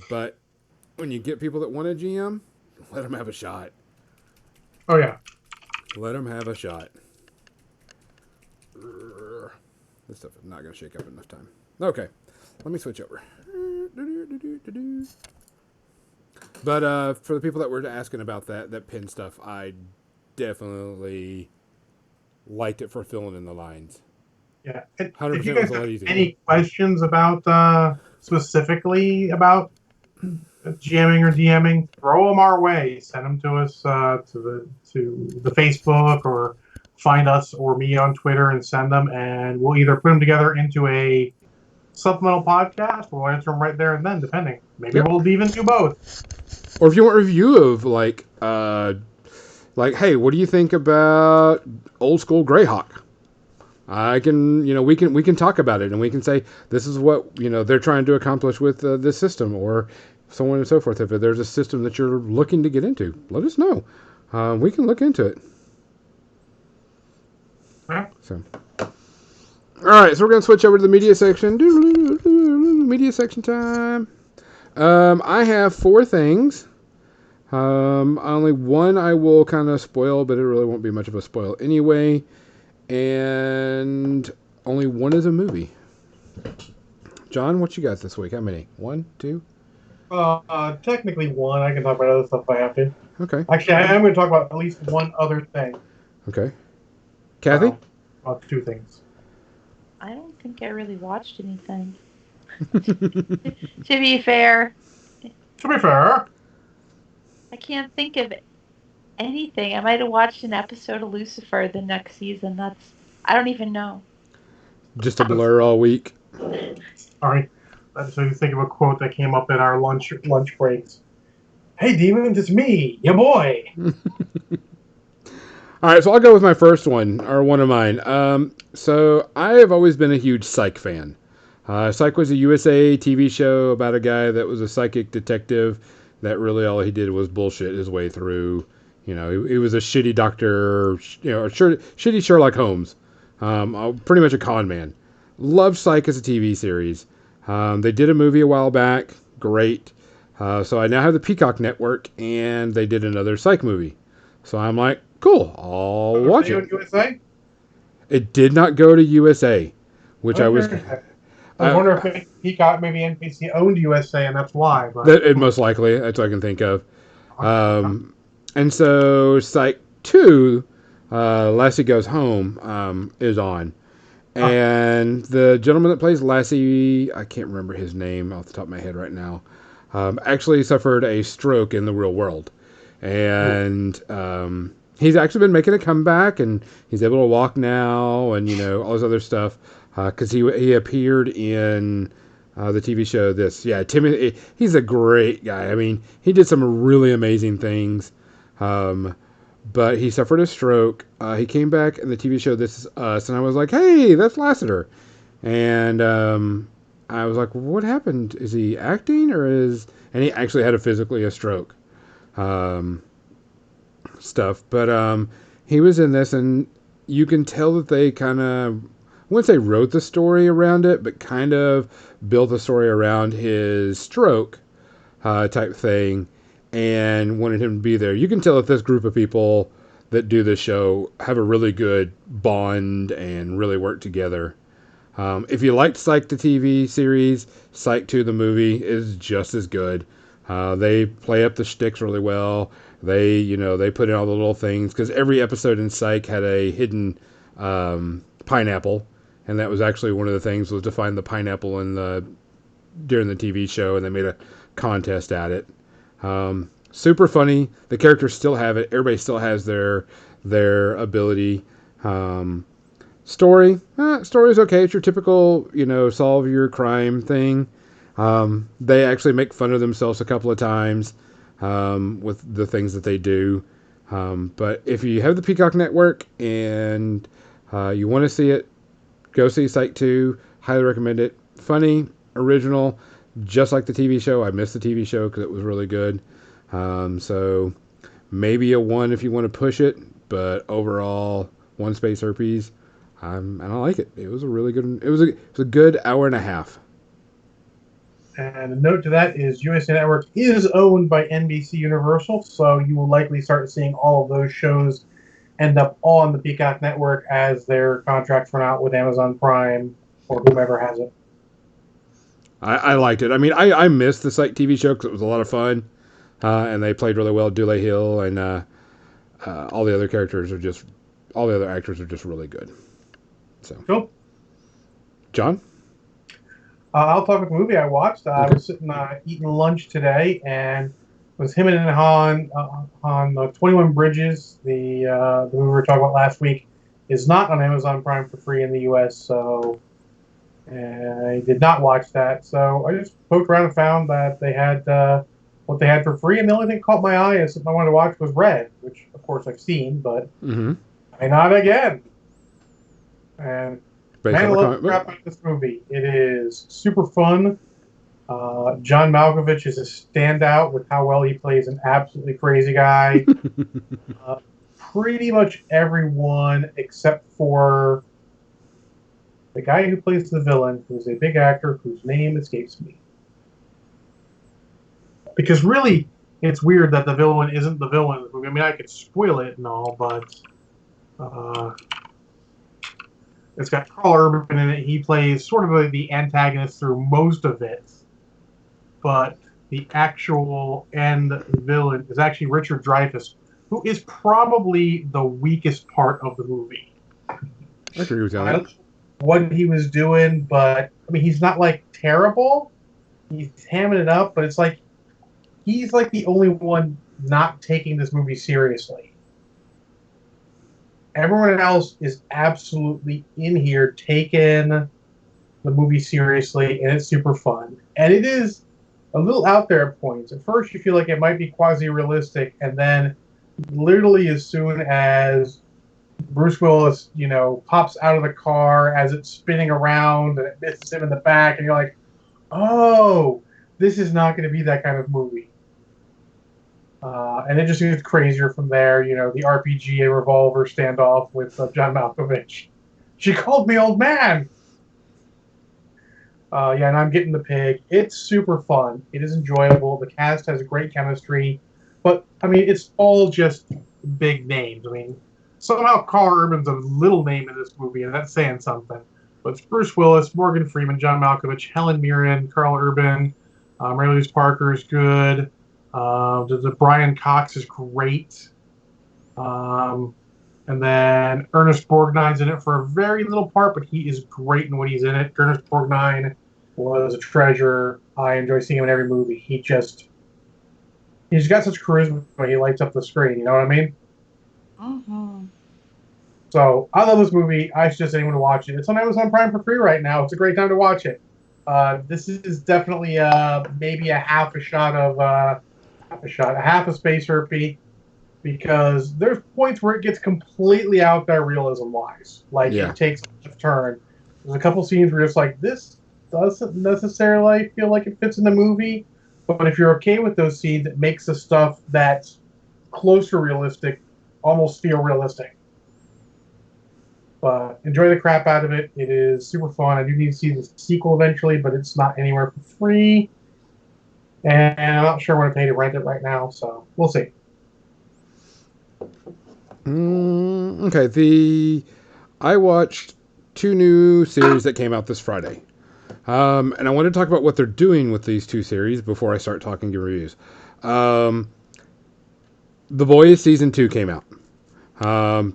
But when you get people that want to GM, let them have a shot. Oh, yeah. Let them have a shot. This stuff is not going to shake up enough time. Okay, let me switch over. But for the people that were asking about that pin stuff, I definitely liked it for filling in the lines. Yeah. 100% if you guys was a lot have easier. any questions about specifically about GMing or DMing, throw them our way. Send them to us to the Facebook, or find us or me on Twitter and send them, and we'll either put them together into a supplemental podcast, or we'll answer them right there and then, depending. Maybe we'll even do both. Or if you want a review of like, hey, what do you think about old school Greyhawk? I can, we can talk about it, and we can say this is what they're trying to accomplish with this system, or so on and so forth. If there's a system that you're looking to get into, let us know. We can look into it. Yeah. So, all right, so we're gonna switch over to the media section. Media section time. I have 4 things. Only one I will kind of spoil, but it really won't be much of a spoil anyway. And only one is a movie. John, what you got this week? How many? 1, 2? Technically one. I can talk about other stuff if I have to. Okay. Actually, I am going to talk about at least one other thing. Okay. Kathy? About 2 things. I don't think I really watched anything. To be fair. To be fair. I can't think of anything. I might have watched an episode of Lucifer the next season. I don't even know. Just a blur all week. Sorry. I just made me think of a quote that came up in our lunch breaks. Hey, demons, it's me, your boy. All right, so I'll go with my first one, or one of mine. So I have always been a huge Psych fan. Psych was a USA TV show about a guy that was a psychic detective that really all he did was bullshit his way through. He was a shitty doctor, shitty Sherlock Holmes, pretty much a con man. Loved Psych as a TV series. They did a movie a while back, great. So I now have the Peacock Network, and they did another Psych movie. So I'm like, cool, I'll watch it. USA? It did not go to USA, which I was. Okay. I was wondering if Peacock, maybe NBC owned USA, and that's why. But It most likely, that's what I can think of. And so Psych 2, Lassie Goes Home, is on. And the gentleman that plays Lassie, I can't remember his name off the top of my head right now, actually suffered a stroke in the real world. And he's actually been making a comeback, and he's able to walk now, and all this other stuff, because he appeared in the TV show. Timothy. He's a great guy. I mean, he did some really amazing things, but he suffered a stroke. He came back in the TV show This Is Us, and I was like, hey, that's Lassiter, and I was like, what happened? Is he acting And he actually had a stroke. Stuff, but he was in this, and you can tell that they kind of, I wouldn't say wrote the story around it, but kind of built the story around his stroke type thing, and wanted him to be there. You can tell that this group of people that do this show have a really good bond and really work together. If you liked Psych the TV series, Psych 2 the movie is just as good. They play up the shticks really well. They put in all the little things, because every episode in Psych had a hidden pineapple, and that was actually one of the things, was to find the pineapple during the TV show, and they made a contest at it. Super funny. The characters still have it. Everybody still has their ability. Story is okay. It's your typical solve your crime thing. They actually make fun of themselves a couple of times with the things that they do. But if you have the Peacock Network and you want to see it, go see Psych 2. Highly recommend it. Funny, original, just like the TV show. I missed the TV show because it was really good. So maybe a 1 if you want to push it, but overall, 1 space herpes. And I like it. It was a really good. It was a good hour and a half. And a note to that is USA Network is owned by NBC Universal, so you will likely start seeing all of those shows end up on the Peacock Network as their contracts run out with Amazon Prime or whomever has it. I liked it. I mean, I missed the Psych TV show because it was a lot of fun, and they played really well. Dule Hill and all the other actors are just really good. So cool. John? I'll talk about the movie I watched. I was sitting eating lunch today, and it was him and Han on 21 Bridges. The movie we were talking about last week is not on Amazon Prime for free in the U.S., so I did not watch that. So I just poked around and found that they had what they had for free, and the only thing that caught my eye as something I wanted to watch was Red, which, of course, I've seen, but why not again? And man, I love the crap out of this movie. It is super fun. John Malkovich is a standout with how well he plays an absolutely crazy guy. Pretty much everyone except for the guy who plays the villain, who's a big actor whose name escapes me. Because really, it's weird that the villain isn't the villain in the movie. I mean, I could spoil it and all, but it's got Carl Urban in it. He plays sort of the antagonist through most of it. But the actual end villain is actually Richard Dreyfuss, who is probably the weakest part of the movie. I agree with that. I don't know what he was doing, but I mean, he's not like terrible. He's hamming it up, but it's like he's like the only one not taking this movie seriously. Everyone else is absolutely in here taking the movie seriously, and it's super fun. And it is a little out there at points. At first, you feel like it might be quasi-realistic, and then literally as soon as Bruce Willis, pops out of the car as it's spinning around and it misses him in the back, and you're like, oh, this is not going to be that kind of movie. And it just gets crazier from there. The RPG and revolver standoff with John Malkovich. She called me old man. Yeah, and I'm getting the pig. It's super fun. It is enjoyable. The cast has great chemistry, but I mean, it's all just big names. I mean, somehow Carl Urban's a little name in this movie, and that's saying something. But it's Bruce Willis, Morgan Freeman, John Malkovich, Helen Mirren, Carl Urban, Mary Louise Parker is good. The Brian Cox is great. And then Ernest Borgnine's in it for a very little part, but he is great in what he's in it. Ernest Borgnine was a treasure. I enjoy seeing him in every movie. He's got such charisma when he lights up the screen. You know what I mean? Mm-hmm. So I love this movie. I suggest anyone to watch it. It's on Amazon Prime for free right now. It's a great time to watch it. This is definitely maybe a half a space herpy, because there's points where it gets completely out there realism wise. It takes a turn. There's a couple scenes where you're just like, this doesn't necessarily feel like it fits in the movie, but if you're okay with those scenes, it makes the stuff that's closer realistic almost feel realistic. But enjoy the crap out of it. It is super fun. I do need to see the sequel eventually, but it's not anywhere for free. And I'm not sure when to pay to rent it right now, so we'll see. Okay, I watched 2 new series that came out this Friday. And I want to talk about what they're doing with these 2 series before I start talking reviews. The Boys Season 2 came out.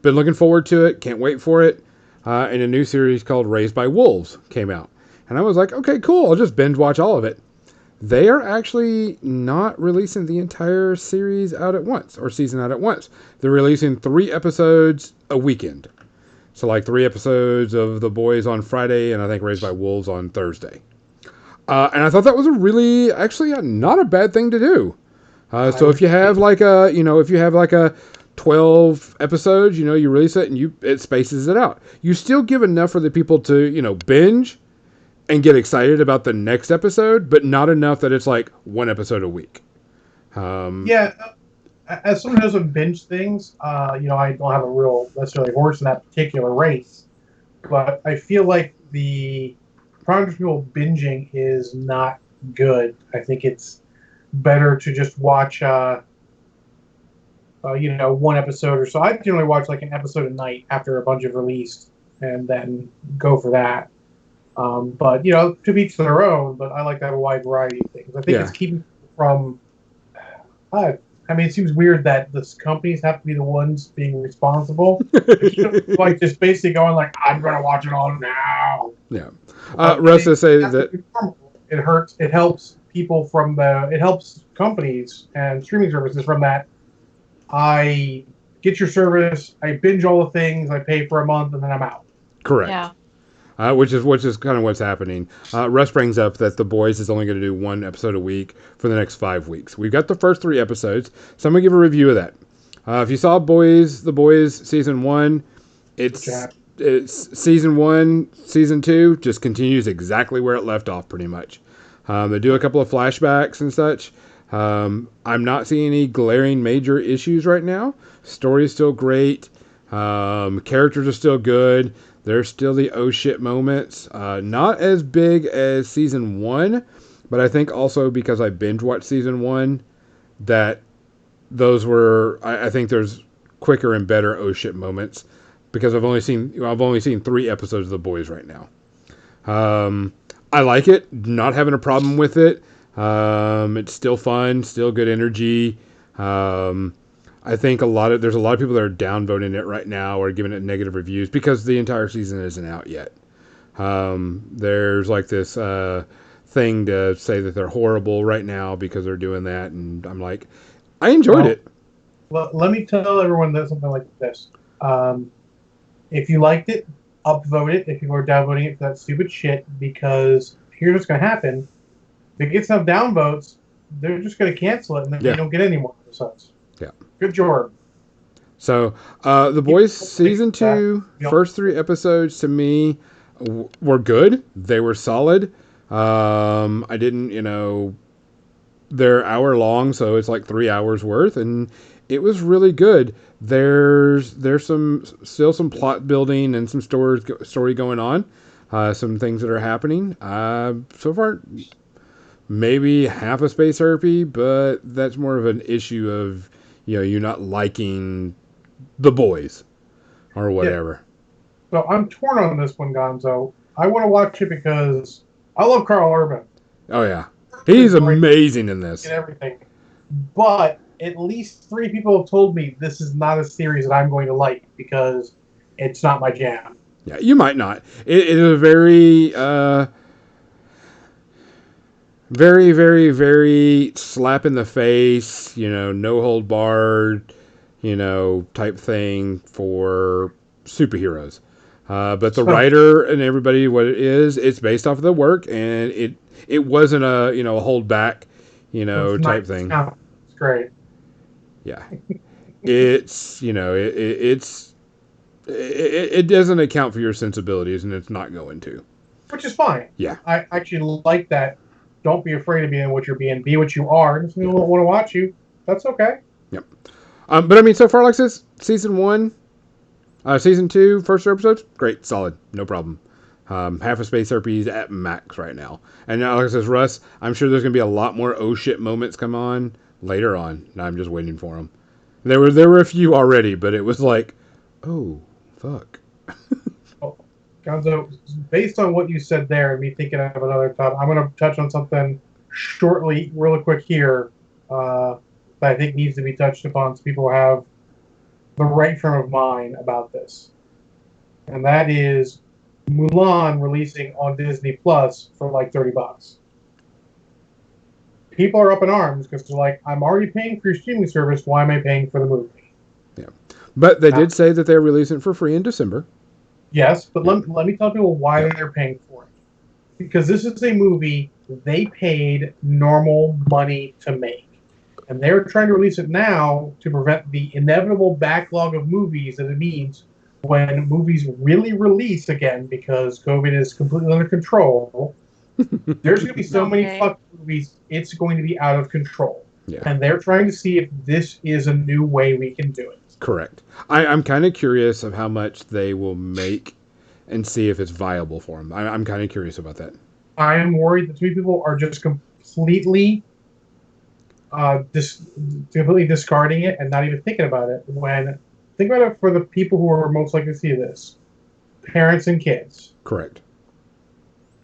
Been looking forward to it. Can't wait for it. And a new series called Raised by Wolves came out. And I was like, okay, cool. I'll just binge watch all of it. They are actually not releasing the entire series out at once, or season out at once. They're releasing 3 episodes a weekend. So like 3 episodes of The Boys on Friday, and I think Raised by Wolves on Thursday. And I thought that was actually not a bad thing to do. So if you have like a 12 episodes, you release it and it spaces it out. You still give enough for the people to, binge and get excited about the next episode, but not enough that it's like 1 episode a week. Yeah, as someone who doesn't binge things, I don't have a real necessarily horse in that particular race, but I feel like the problem for people binging is not good. I think it's better to just watch, 1 episode or so. I generally watch like an episode a night after a bunch of released, and then go for that. But to each their own. But I like to have a wide variety of things. I think it's keeping from. It seems weird that the companies have to be the ones being responsible. Like just basically going like, I'm going to watch it all now. Yeah. Russ says that it hurts. It helps people it helps companies and streaming services from that. I get your service. I binge all the things. I pay for a month and then I'm out. Correct. Yeah. Which is kind of what's happening. Russ brings up that The Boys is only going to do 1 episode a week for the next 5 weeks. We've got the first 3 episodes, so I'm going to give a review of that. If you saw The Boys Season 1, it's Season 1, Season 2 just continues exactly where it left off pretty much. They do a couple of flashbacks and such. I'm not seeing any glaring major issues right now. Story is still great. Characters are still good. There's still the oh shit moments. Not as big as Season 1, but I think also because I binge watched Season 1, that those were, I think there's quicker and better oh shit moments, because I've only seen 3 episodes of The Boys right now. I like it. Not having a problem with it. It's still fun, still good energy. I think there's a lot of people that are downvoting it right now or giving it negative reviews because the entire season isn't out yet. There's like this thing to say that they're horrible right now because they're doing that, and I'm like, I enjoyed it. Well, let me tell everyone that something like this. If you liked it, upvote it. If people are downvoting it for that stupid shit, because here's what's going to happen. If it gets enough downvotes, they're just going to cancel it, and then you don't get any more episodes. Yeah. Good job. So, The Boys season That. 2, Yep. first 3 episodes to me were good. They were solid. I didn't, they're hour long, so it's like 3 hours worth, and it was really good. There's still some plot building and some story going on, some things that are happening. So far, maybe half a space herpy, but that's more of an issue of you not liking the boys or Yeah. whatever. So I'm torn on this one, Gonzo. I want to watch it because I love Carl Urban. Oh yeah, he's Great amazing in and this. everything. But at least 3 people have told me this is not a series that I'm going to like because it's not my jam. Yeah, you might not. It is a very, very, very, very slap in the face, no hold barred, type thing for superheroes. But the So, writer and everybody, what it is, it's based off of the work, and it wasn't a hold back, so it's type nice. thing. It's great. Yeah, it's it doesn't account for your sensibilities, and it's not going to. Which is fine. Yeah, I actually like that. Don't be afraid of being what you're being. Be what you are. And if yeah, people don't want to watch you, that's okay. yep. But I mean, so far, like this, season 1, season 2, first 2 episodes, great, solid, no problem. Half a space herpes at max right now. And now, like I says, Russ, I'm sure there's gonna be a lot more oh shit moments come on later on. And I'm just waiting for them. There were a few already, but it was like, oh fuck. Oh, Gonzo, based on what you said there and me thinking of another topic, I'm going to touch on something shortly, really quick here, that I think needs to be touched upon so people have the right frame of mind about this. And that is Mulan releasing on Disney Plus for like $30. People are up in arms because they're like, I'm already paying for your streaming service. Why am I paying for the movie? Yeah, but they Now, did say that they're releasing it for free in December. yes, but Yep. let me tell people why Yep. they're paying for it. Because this is a movie they paid normal money to make. And they're trying to release it now to prevent the inevitable backlog of movies that it means when movies really release again because COVID is completely under control. There's going to be so many fuck movies, it's going to be out of control. Yeah. And they're trying to see if this is a new way we can do it. Correct. I'm kind of curious of how much they will make and see if it's viable for them. I'm kind of curious about that. I am worried that too many people are just completely completely discarding it and not even thinking about it. When think about it for the people who are most likely to see this, parents and kids. Correct.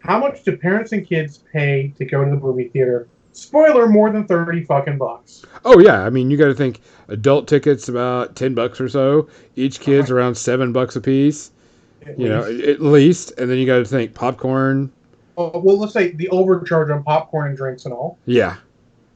How much do parents and kids pay to go to the movie theater? Spoiler: more than 30 fucking bucks. Oh yeah, I mean you got to think adult tickets about $10 or so. Each kid's around $7 a piece. At least. At least, and then you got to think popcorn. Well, let's say the overcharge on popcorn and drinks and all. Yeah,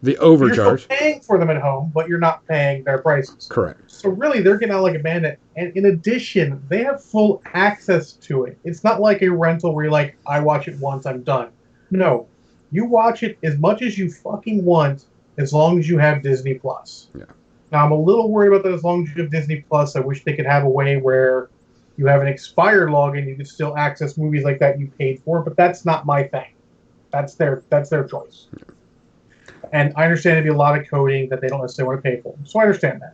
the You're overcharge. still paying for them at home, but you're not paying their prices. Correct. So really, they're getting out like a bandit. And in addition, they have full access to it. It's not like a rental where you're like, I watch it once, I'm done. No, you watch it as much as you fucking want, as long as you have Disney Plus. Yeah. Now, I'm a little worried about that. As long as you have Disney Plus, I wish they could have a way where you have an expired login, you can still access movies like that you paid for. But that's not my thing. That's their choice. Yeah. And I understand it'd be a lot of coding that they don't necessarily want to pay for. So I understand that.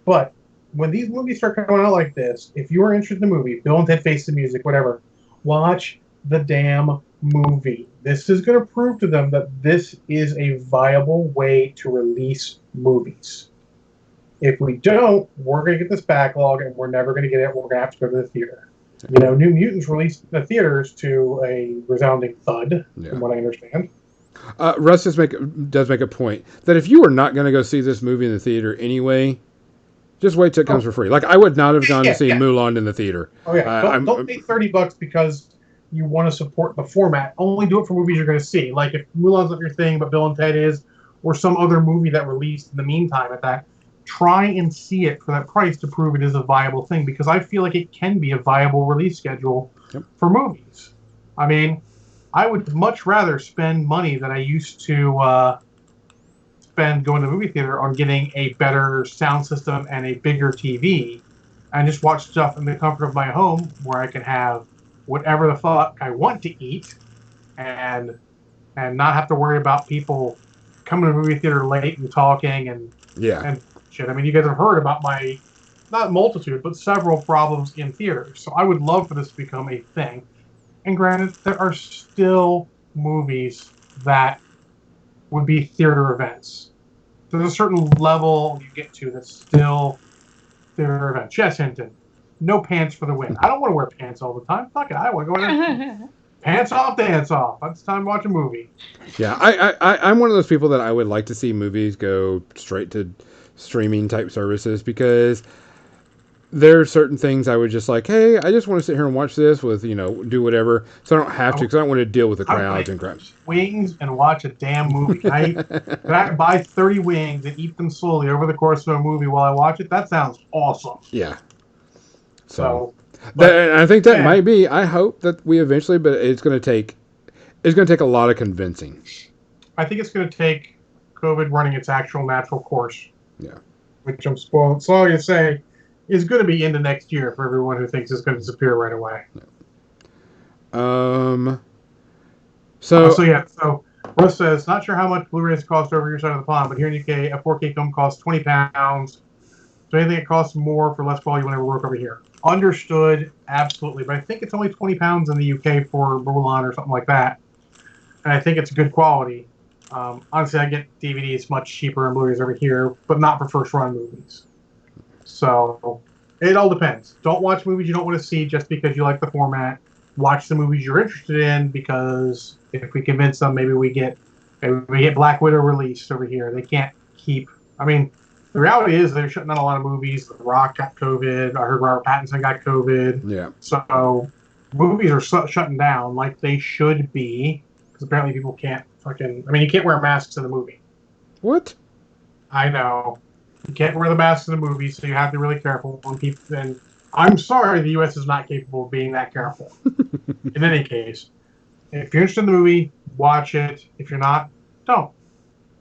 But when these movies start coming out like this, if you are interested in the movie, Bill and Ted Face the Music, whatever, watch the damn movie. This is going to prove to them that this is a viable way to release movies. If we don't, we're going to get this backlog and we're never going to get it. We're going to have to go to the theater. New Mutants released in the theaters to a resounding thud, from what I understand. Russ does make a point that if you were not going to go see this movie in the theater anyway, just wait till it comes for free. Like I would not have gone to see Mulan in the theater. Oh yeah, don't pay $30 because you want to support the format. Only do it for movies you're going to see. Like if Mulan's not your thing, but Bill and Ted is, or some other movie that released in the meantime at that, try and see it for that price to prove it is a viable thing. Because I feel like it can be a viable release schedule for movies. I mean, I would much rather spend money that I used to spend going to the movie theater on getting a better sound system and a bigger TV, and just watch stuff in the comfort of my home where I can have whatever the fuck I want to eat, and not have to worry about people coming to the movie theater late and talking and shit. I mean, you guys have heard about my not multitude but several problems in theaters. So I would love for this to become a thing. And granted, there are still movies that would be theater events. There's a certain level you get to that's still theater events. Yes, Hinton. No pants for the win. I don't want to wear pants all the time. Fuck it. I want to go in pants off, dance off. It's time to watch a movie. Yeah, I'm one of those people that I would like to see movies go straight to streaming type services, because there are certain things I would just like, hey, I just want to sit here and watch this with, do whatever. So I don't have to, because I don't want to deal with the crowds and crap. Wings and watch a damn movie. Can I buy 30 wings and eat them slowly over the course of a movie while I watch it? That sounds awesome. Yeah. So I think that might be. I hope that we eventually, but it's going to take a lot of convincing. I think it's going to take COVID running its actual natural course. Yeah. Which I'm spoiled. So all you say is going to be into next year for everyone who thinks it's going to disappear right away. So Russ says, not sure how much Blu-rays cost over your side of the pond, but here in the UK, a 4K film costs £20. So anything that costs more for less quality will never work over here. Understood, absolutely. But I think it's only £20 in the UK for Mulan or something like that. And I think it's good quality. Honestly, I get DVDs much cheaper and Blu-rays over here, but not for first-run movies. So it all depends. Don't watch movies you don't want to see just because you like the format. Watch the movies you're interested in, because if we convince them, maybe we get Black Widow released over here. They can't keep. I mean, the reality is they're shutting down a lot of movies. The Rock got COVID. I heard Robert Pattinson got COVID. Yeah. So movies are shutting down like they should be, because apparently people can't fucking. I mean, you can't wear masks in the movie. What? I know. You can't wear the masks in the movie, so you have to be really careful when people. And I'm sorry, the U.S. is not capable of being that careful. In any case, if you're interested in the movie, watch it. If you're not, don't.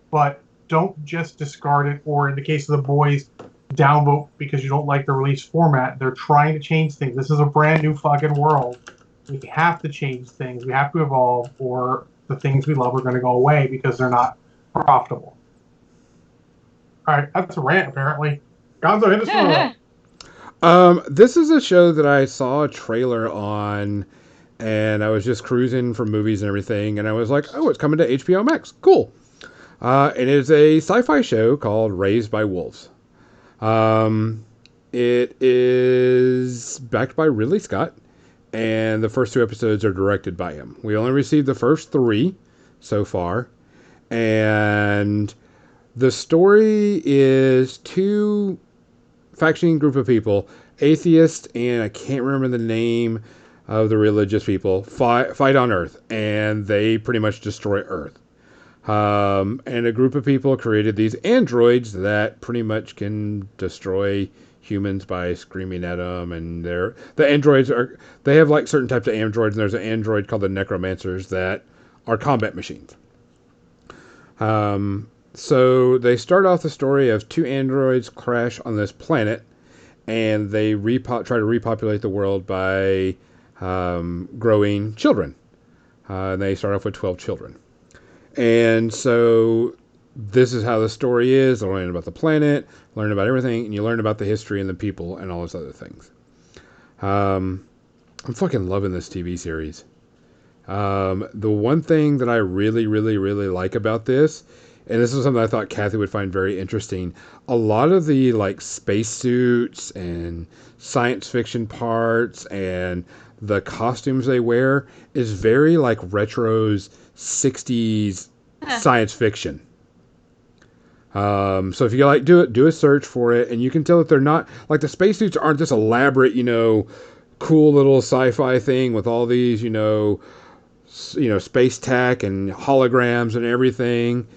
But don't just discard it, or in the case of the boys, downvote because you don't like the release format. They're trying to change things. This is a brand new fucking world. We have to change things. We have to evolve, or the things we love are going to go away because they're not profitable. All right, that's a rant, apparently. Gonzo, hit us with this is a show that I saw a trailer on, and I was just cruising for movies and everything, and I was like, oh, it's coming to HBO Max. Cool. It is a sci-fi show called Raised by Wolves. It is backed by Ridley Scott, and the first 2 episodes are directed by him. We only received the first 3 so far, and the story is 2 faction group of people, atheists, and I can't remember the name of the religious people, fight on Earth, and they pretty much destroy Earth. And a group of people created these androids that pretty much can destroy humans by screaming at them, and the androids they have like certain types of androids, and there's an android called the Necromancers that are combat machines. So they start off the story of 2 androids crash on this planet, and they try to repopulate the world by growing children. And they start off with 12 children. And so this is how the story is. They learn about the planet, learn about everything, and you learn about the history and the people and all those other things. I'm fucking loving this TV series. The one thing that I really, really, really like about this, and this is something I thought Kathy would find very interesting, a lot of the like spacesuits and science fiction parts and the costumes they wear is very like retro's 60s science fiction. So if you like do a search for it, and you can tell that they're not like, the spacesuits aren't this elaborate, cool little sci-fi thing with all these, space tech and holograms and everything.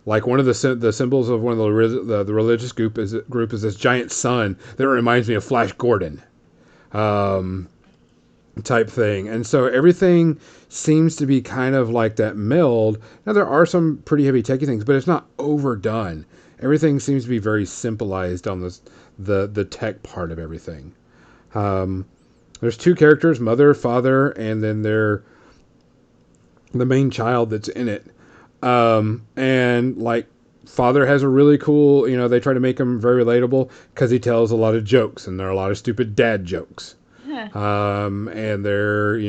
Like one of the symbols of one of the religious group is this giant sun that reminds me of Flash Gordon. type thing. And so everything seems to be kind of like that meld. Now there are some pretty heavy techy things, but it's not overdone. Everything seems to be very simplified on the tech part of everything. Um, there's two characters, mother, father, and then the main child that's in it. And like father has a really cool, they try to make him very relatable because he tells a lot of jokes, and there are a lot of stupid dad jokes. And they're,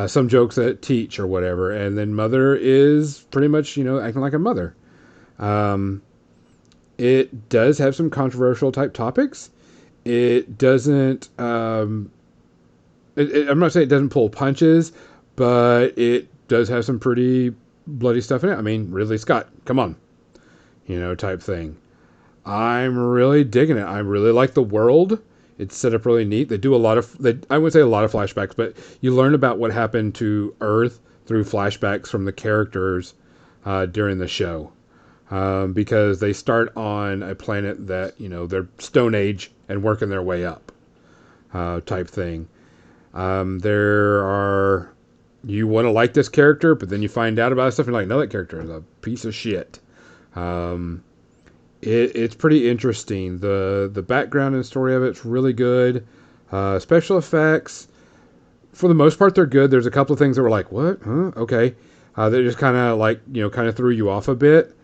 some jokes that teach or whatever. And then mother is pretty much, acting like a mother. Um, it does have some controversial type topics. It doesn't, I'm not saying it doesn't pull punches, but it does have some pretty bloody stuff in it. I mean, Ridley Scott, come on, type thing. I'm really digging it. I really like the world. It's set up really neat. They do a lot of, I wouldn't say a lot of flashbacks, but you learn about what happened to Earth through flashbacks from the characters during the show. Because they start on a planet that, they're Stone Age and working their way up type thing. You want to like this character, but then you find out about stuff and you're like, no, that character is a piece of shit. It's pretty interesting. The background and story of it's really good. Special effects, for the most part, they're good. There's a couple of things that were like, what? Huh? Okay. They just kind of kind of threw you off a bit.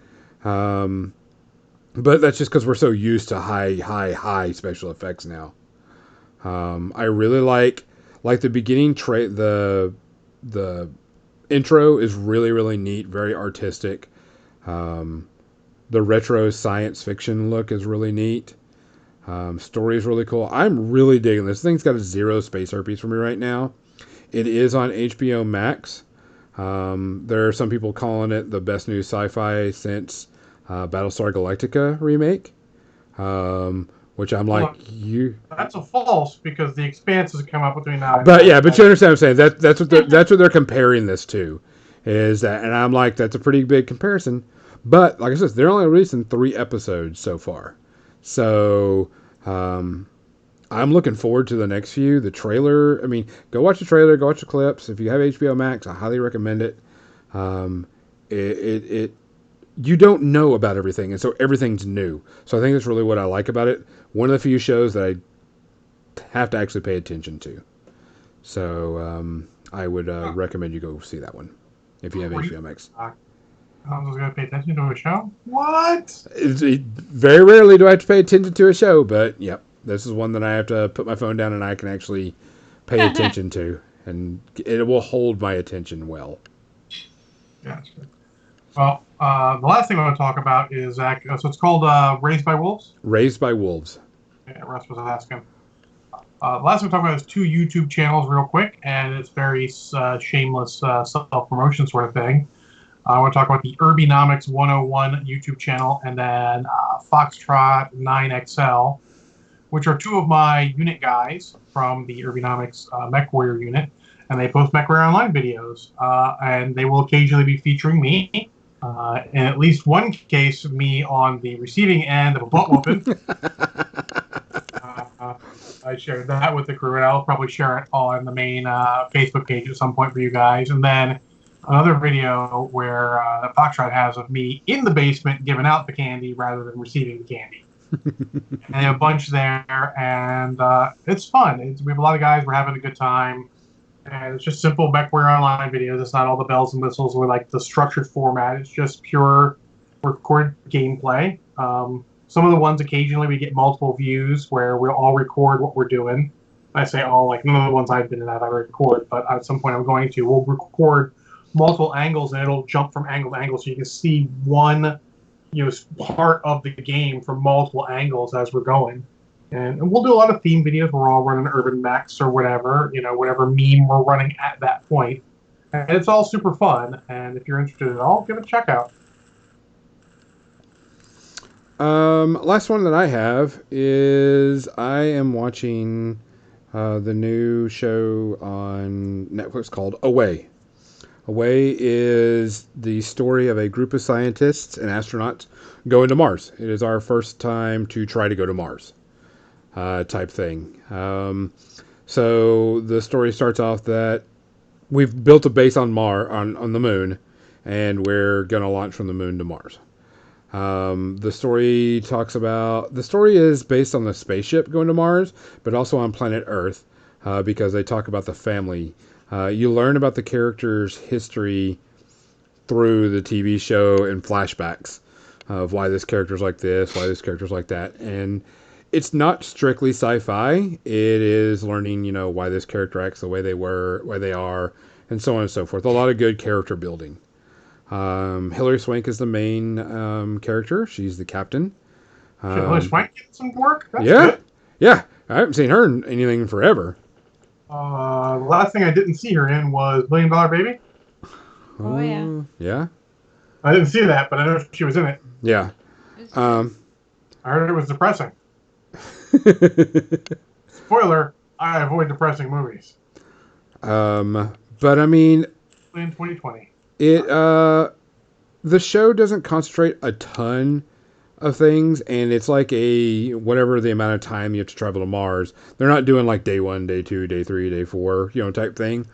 But that's just because we're so used to high special effects now. I really like the beginning the intro is really, really neat, very artistic. The retro science fiction look is really neat. Story is really cool. I'm really digging this. This thing's got a 0 space herpes for me right now. It is on HBO Max. There are some people calling it the best new sci-fi since Battlestar Galactica remake. Which I'm like, That's a false, because The Expanse has come up between now. But yeah, but you understand what I'm saying. That's what they're comparing this to, is that, and I'm like, that's a pretty big comparison. But like I said, they're only releasing 3 episodes so far, so I'm looking forward to the next few. The trailer, I mean, go watch the trailer, go watch the clips. If you have HBO Max, I highly recommend it. It you don't know about everything, and so everything's new. So I think that's really what I like about it. One of the few shows that I have to actually pay attention to. So I would recommend you go see that one if you have HBO Max. I was going to pay attention to a show? What? Very rarely do I have to pay attention to a show, but yep, this is one that I have to put my phone down and I can actually pay attention to, and it will hold my attention well. Gotcha. Well, the last thing I want to talk about is so it's called Raised by Wolves. Raised by Wolves. Yeah, Russ was asking. The last thing we're talking about is 2 YouTube channels, real quick, and it's very shameless self-promotion sort of thing. I want to talk about the Urbinomics 101 YouTube channel, and then Foxtrot 9XL, which are 2 of my unit guys from the Urbinomics Mech Warrior unit, and they post Mech Warrior Online videos, and they will occasionally be featuring me. In at least one case, me on the receiving end of a butt whooping. I shared that with the crew, and I'll probably share it on the main Facebook page at some point for you guys. And then another video where Foxtrot has of me in the basement giving out the candy rather than receiving the candy. And they have a bunch there, and it's fun. We have a lot of guys. We're having a good time. And it's just simple MechWarrior Online videos. It's not all the bells and whistles or like the structured format. It's just pure recorded gameplay. Some of the ones occasionally we get multiple views where we'll all record what we're doing. I say all, like none of the ones I've been in I record, but at some point I'm going to. We'll record multiple angles and it'll jump from angle to angle so you can see one part of the game from multiple angles as we're going. And we'll do a lot of theme videos. We're all running Urban Mechs or whatever, whatever meme we're running at that point. And it's all super fun. And if you're interested at all, give it a check out. Last one that I have is I am watching the new show on Netflix called Away. Away is the story of a group of scientists and astronauts going to Mars. It is our first time to try to go to Mars. Type thing. So the story starts off that we've built a base on on the moon, and we're gonna launch from the moon to Mars. The story is based on the spaceship going to Mars, but also on planet Earth, because they talk about the family. You learn about the character's history through the TV show and flashbacks of why this character's like this, why this character's like that, and it's not strictly sci-fi. It is learning, why this character acts the way they were, why they are, and so on and so forth. A lot of good character building. Hilary Swank is the main character. She's the captain. Hilary Swank getting some work? That's yeah, good. yeah. I haven't seen her in anything in forever. The last thing I didn't see her in was $1 Million Baby. Oh, yeah. Yeah. I didn't see that, but I know she was in it. Yeah. I heard it was depressing. Spoiler, I avoid depressing movies. But I mean, In 2020. The show doesn't concentrate a ton of things, and it's like a whatever the amount of time you have to travel to Mars. They're not doing like day 1, day 2, day 3, day 4, type thing.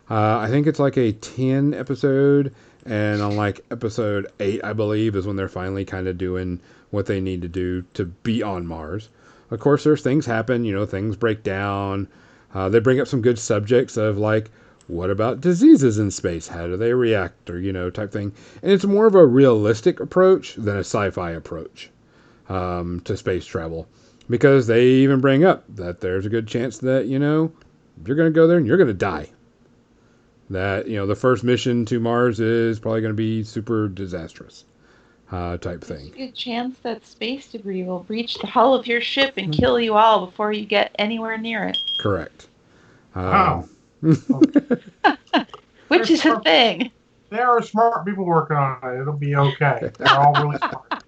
I think it's like a 10 episode, and on like episode 8, I believe, is when they're finally kind of doing what they need to do to be on Mars. Of course, there's things happen, things break down. They bring up some good subjects of like, what about diseases in space? How do they react, or type thing. And it's more of a realistic approach than a sci-fi approach to space travel, because they even bring up that there's a good chance that you're going to go there and you're going to die. That the first mission to Mars is probably going to be super disastrous, type thing. There's a good chance that space debris will reach the hull of your ship and kill you all before you get anywhere near it. Correct. Wow. Which is a thing. There are smart people working on it. It'll be okay. They're all really smart.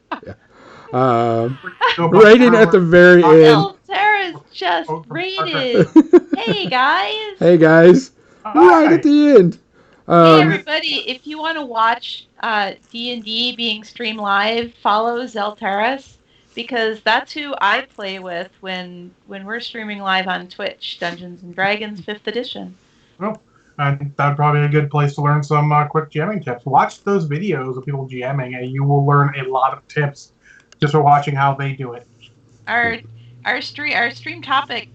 Rating at the very end. Sarah's just rated. Hey guys. Hey guys. Right at the end. Hey everybody! If you want to watch D&D being streamed live, follow Zelteris, because that's who I play with when we're streaming live on Twitch. Dungeons and Dragons 5th Edition. Well, I think that'd probably be a good place to learn some quick GMing tips. Watch those videos of people GMing, and you will learn a lot of tips just for watching how they do it. Our stream topic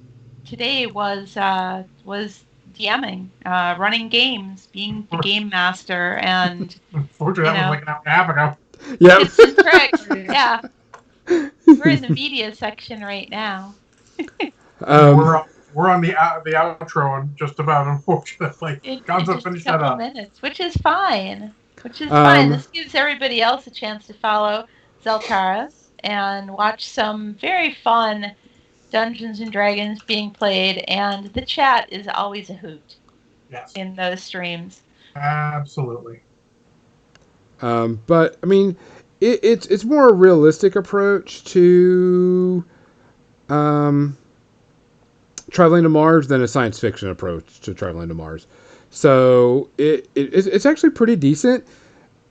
today was DMing, running games, being the game master, and Unfortunately, that was like an hour and a half ago. Yeah. tips and tricks. Yeah, we're in the media section right now. We're on the outro and just about, unfortunately. Gonzo finished that up. Minutes, which is fine. This gives everybody else a chance to follow Zeltaris and watch some very fun Dungeons and Dragons being played, and the chat is always a hoot. Yes. In those streams. Absolutely. But I mean, it's more a realistic approach to traveling to Mars than a science fiction approach to traveling to Mars. So it's actually pretty decent.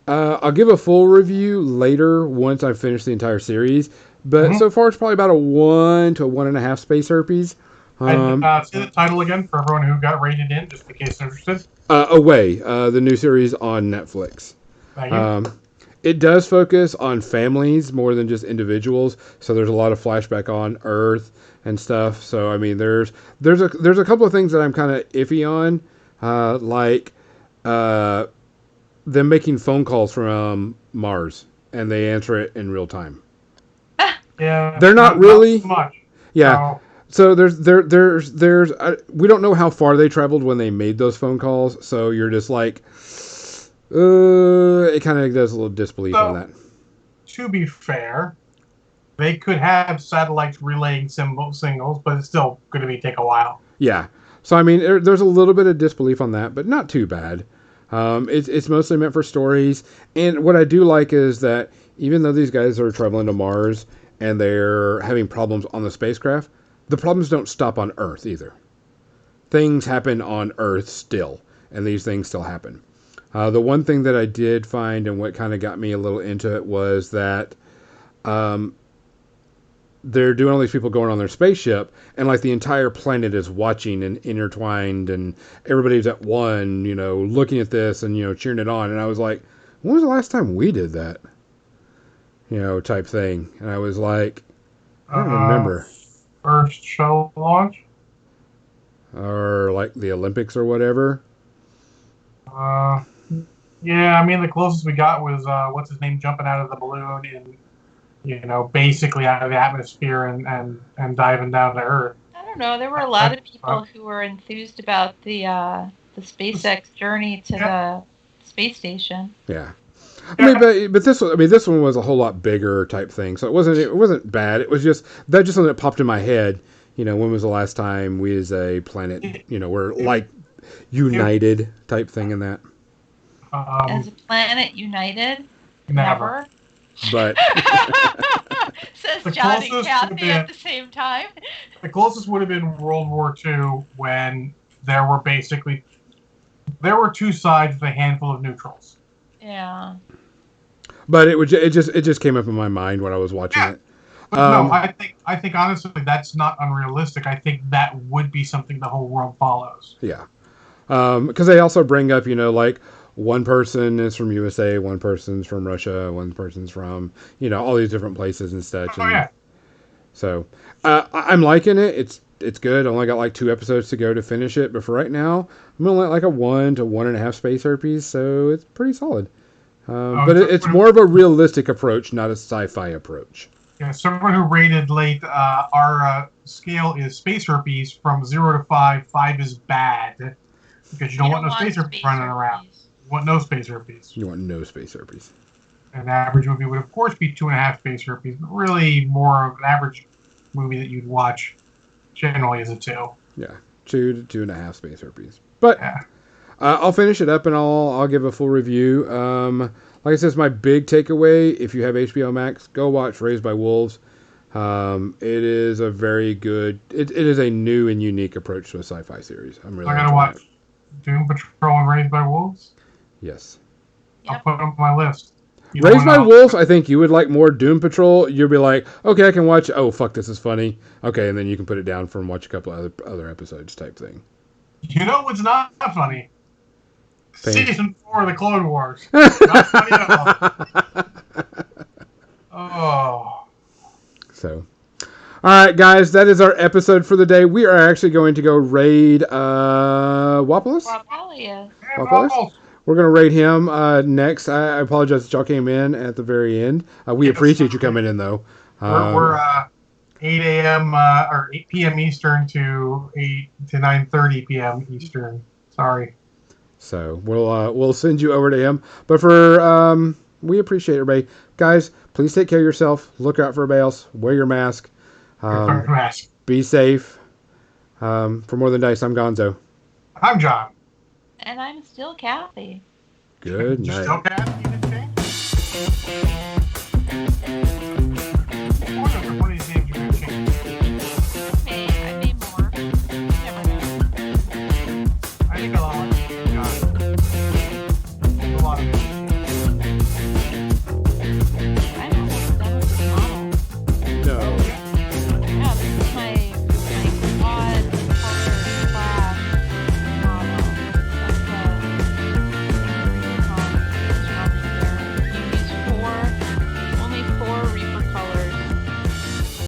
I'll give a full review later once I finish the entire series. But so far, it's probably about a 1 to 1.5 space herpes. Say the title again for everyone who got rated in, just in case interested. Away, the new series on Netflix. Thank you. It does focus on families more than just individuals. So there's a lot of flashback on Earth and stuff. So I mean, there's a couple of things that I'm kind of iffy on, like them making phone calls from Mars and they answer it in real time. Yeah, they're not really much. Yeah. So there's we don't know how far they traveled when they made those phone calls. So you're just like, it kind of does a little disbelief on that. To be fair, they could have satellites relaying signals, but it's still going to take a while. Yeah. So I mean, there's a little bit of disbelief on that, but not too bad. It's mostly meant for stories, and what I do like is that even though these guys are traveling to Mars and they're having problems on the spacecraft, the problems don't stop on Earth either. Things happen on Earth still, and these things still happen. The one thing that I did find and what kind of got me a little into it was that they're doing all these people going on their spaceship, and like the entire planet is watching and intertwined, and everybody's at one, looking at this and cheering it on. And I was like, when was the last time we did that? Type thing. And I was like, I don't remember. First shuttle launch? Or like the Olympics or whatever. Yeah, I mean, the closest we got was, what's his name, jumping out of the balloon and, basically out of the atmosphere and diving down to Earth. I don't know. There were a lot of people who were enthused about the SpaceX journey to the space station. Yeah. I mean, but this one was a whole lot bigger type thing, so it wasn't bad. It was just something that popped in my head. When was the last time we as a planet, were like united type thing in that? As a planet united, never. But says John and Kathy at the same time. The closest would have been World War II, when there were two sides with a handful of neutrals. Yeah. But it just came up in my mind when I was watching it. But no, I think honestly that's not unrealistic. I think that would be something the whole world follows. Yeah. Because they also bring up, like one person is from USA, one person's from Russia, one person's from, all these different places and such. Yeah. So I'm liking it. It's good. I only got like 2 episodes to go to finish it, but for right now, I'm only at like a 1 to 1.5 space herpes, so it's pretty solid. But it's more of a realistic approach, not a sci-fi approach. Yeah, someone who rated late, our scale is space herpes from 0 to 5. 5 is bad because you don't want no space herpes running around. You want no space herpes. You want no space herpes. An average movie would, of course, be 2.5 space herpes, but really more of an average movie that you'd watch generally is a 2. Yeah, 2 to 2.5 space herpes. But yeah. I'll finish it up and I'll give a full review. Like I said, it's my big takeaway. If you have HBO Max, go watch Raised by Wolves. It is a very good. It is a new and unique approach to a sci-fi series. I'm really. I gotta watch Doom Patrol and Raised by Wolves. Yes. Yep. I'll put them on my list. Raised by Wolves, I think you would like more. Doom Patrol, you'll be like, okay, I can watch. Oh fuck, this is funny. Okay, and then you can put it down and watch a couple other episodes type thing. You know what's not funny? Season 4 of the Clone Wars. Not funny at all. Oh. So, all right, guys, that is our episode for the day. We are actually going to go raid Wapolis. Wapolis. We're going to raid him next. I apologize that y'all came in at the very end. We appreciate you coming in, though. We're 8 a.m. Or 8 p.m. Eastern to 9:30 p.m. Eastern. Sorry. So we'll send you over to him. But for we appreciate everybody, guys. Please take care of yourself. Look out for everybody else. Wear your mask. Be safe. For More Than Dice, I'm Gonzo. I'm John. And I'm still Kathy. Good night. Still Kathy?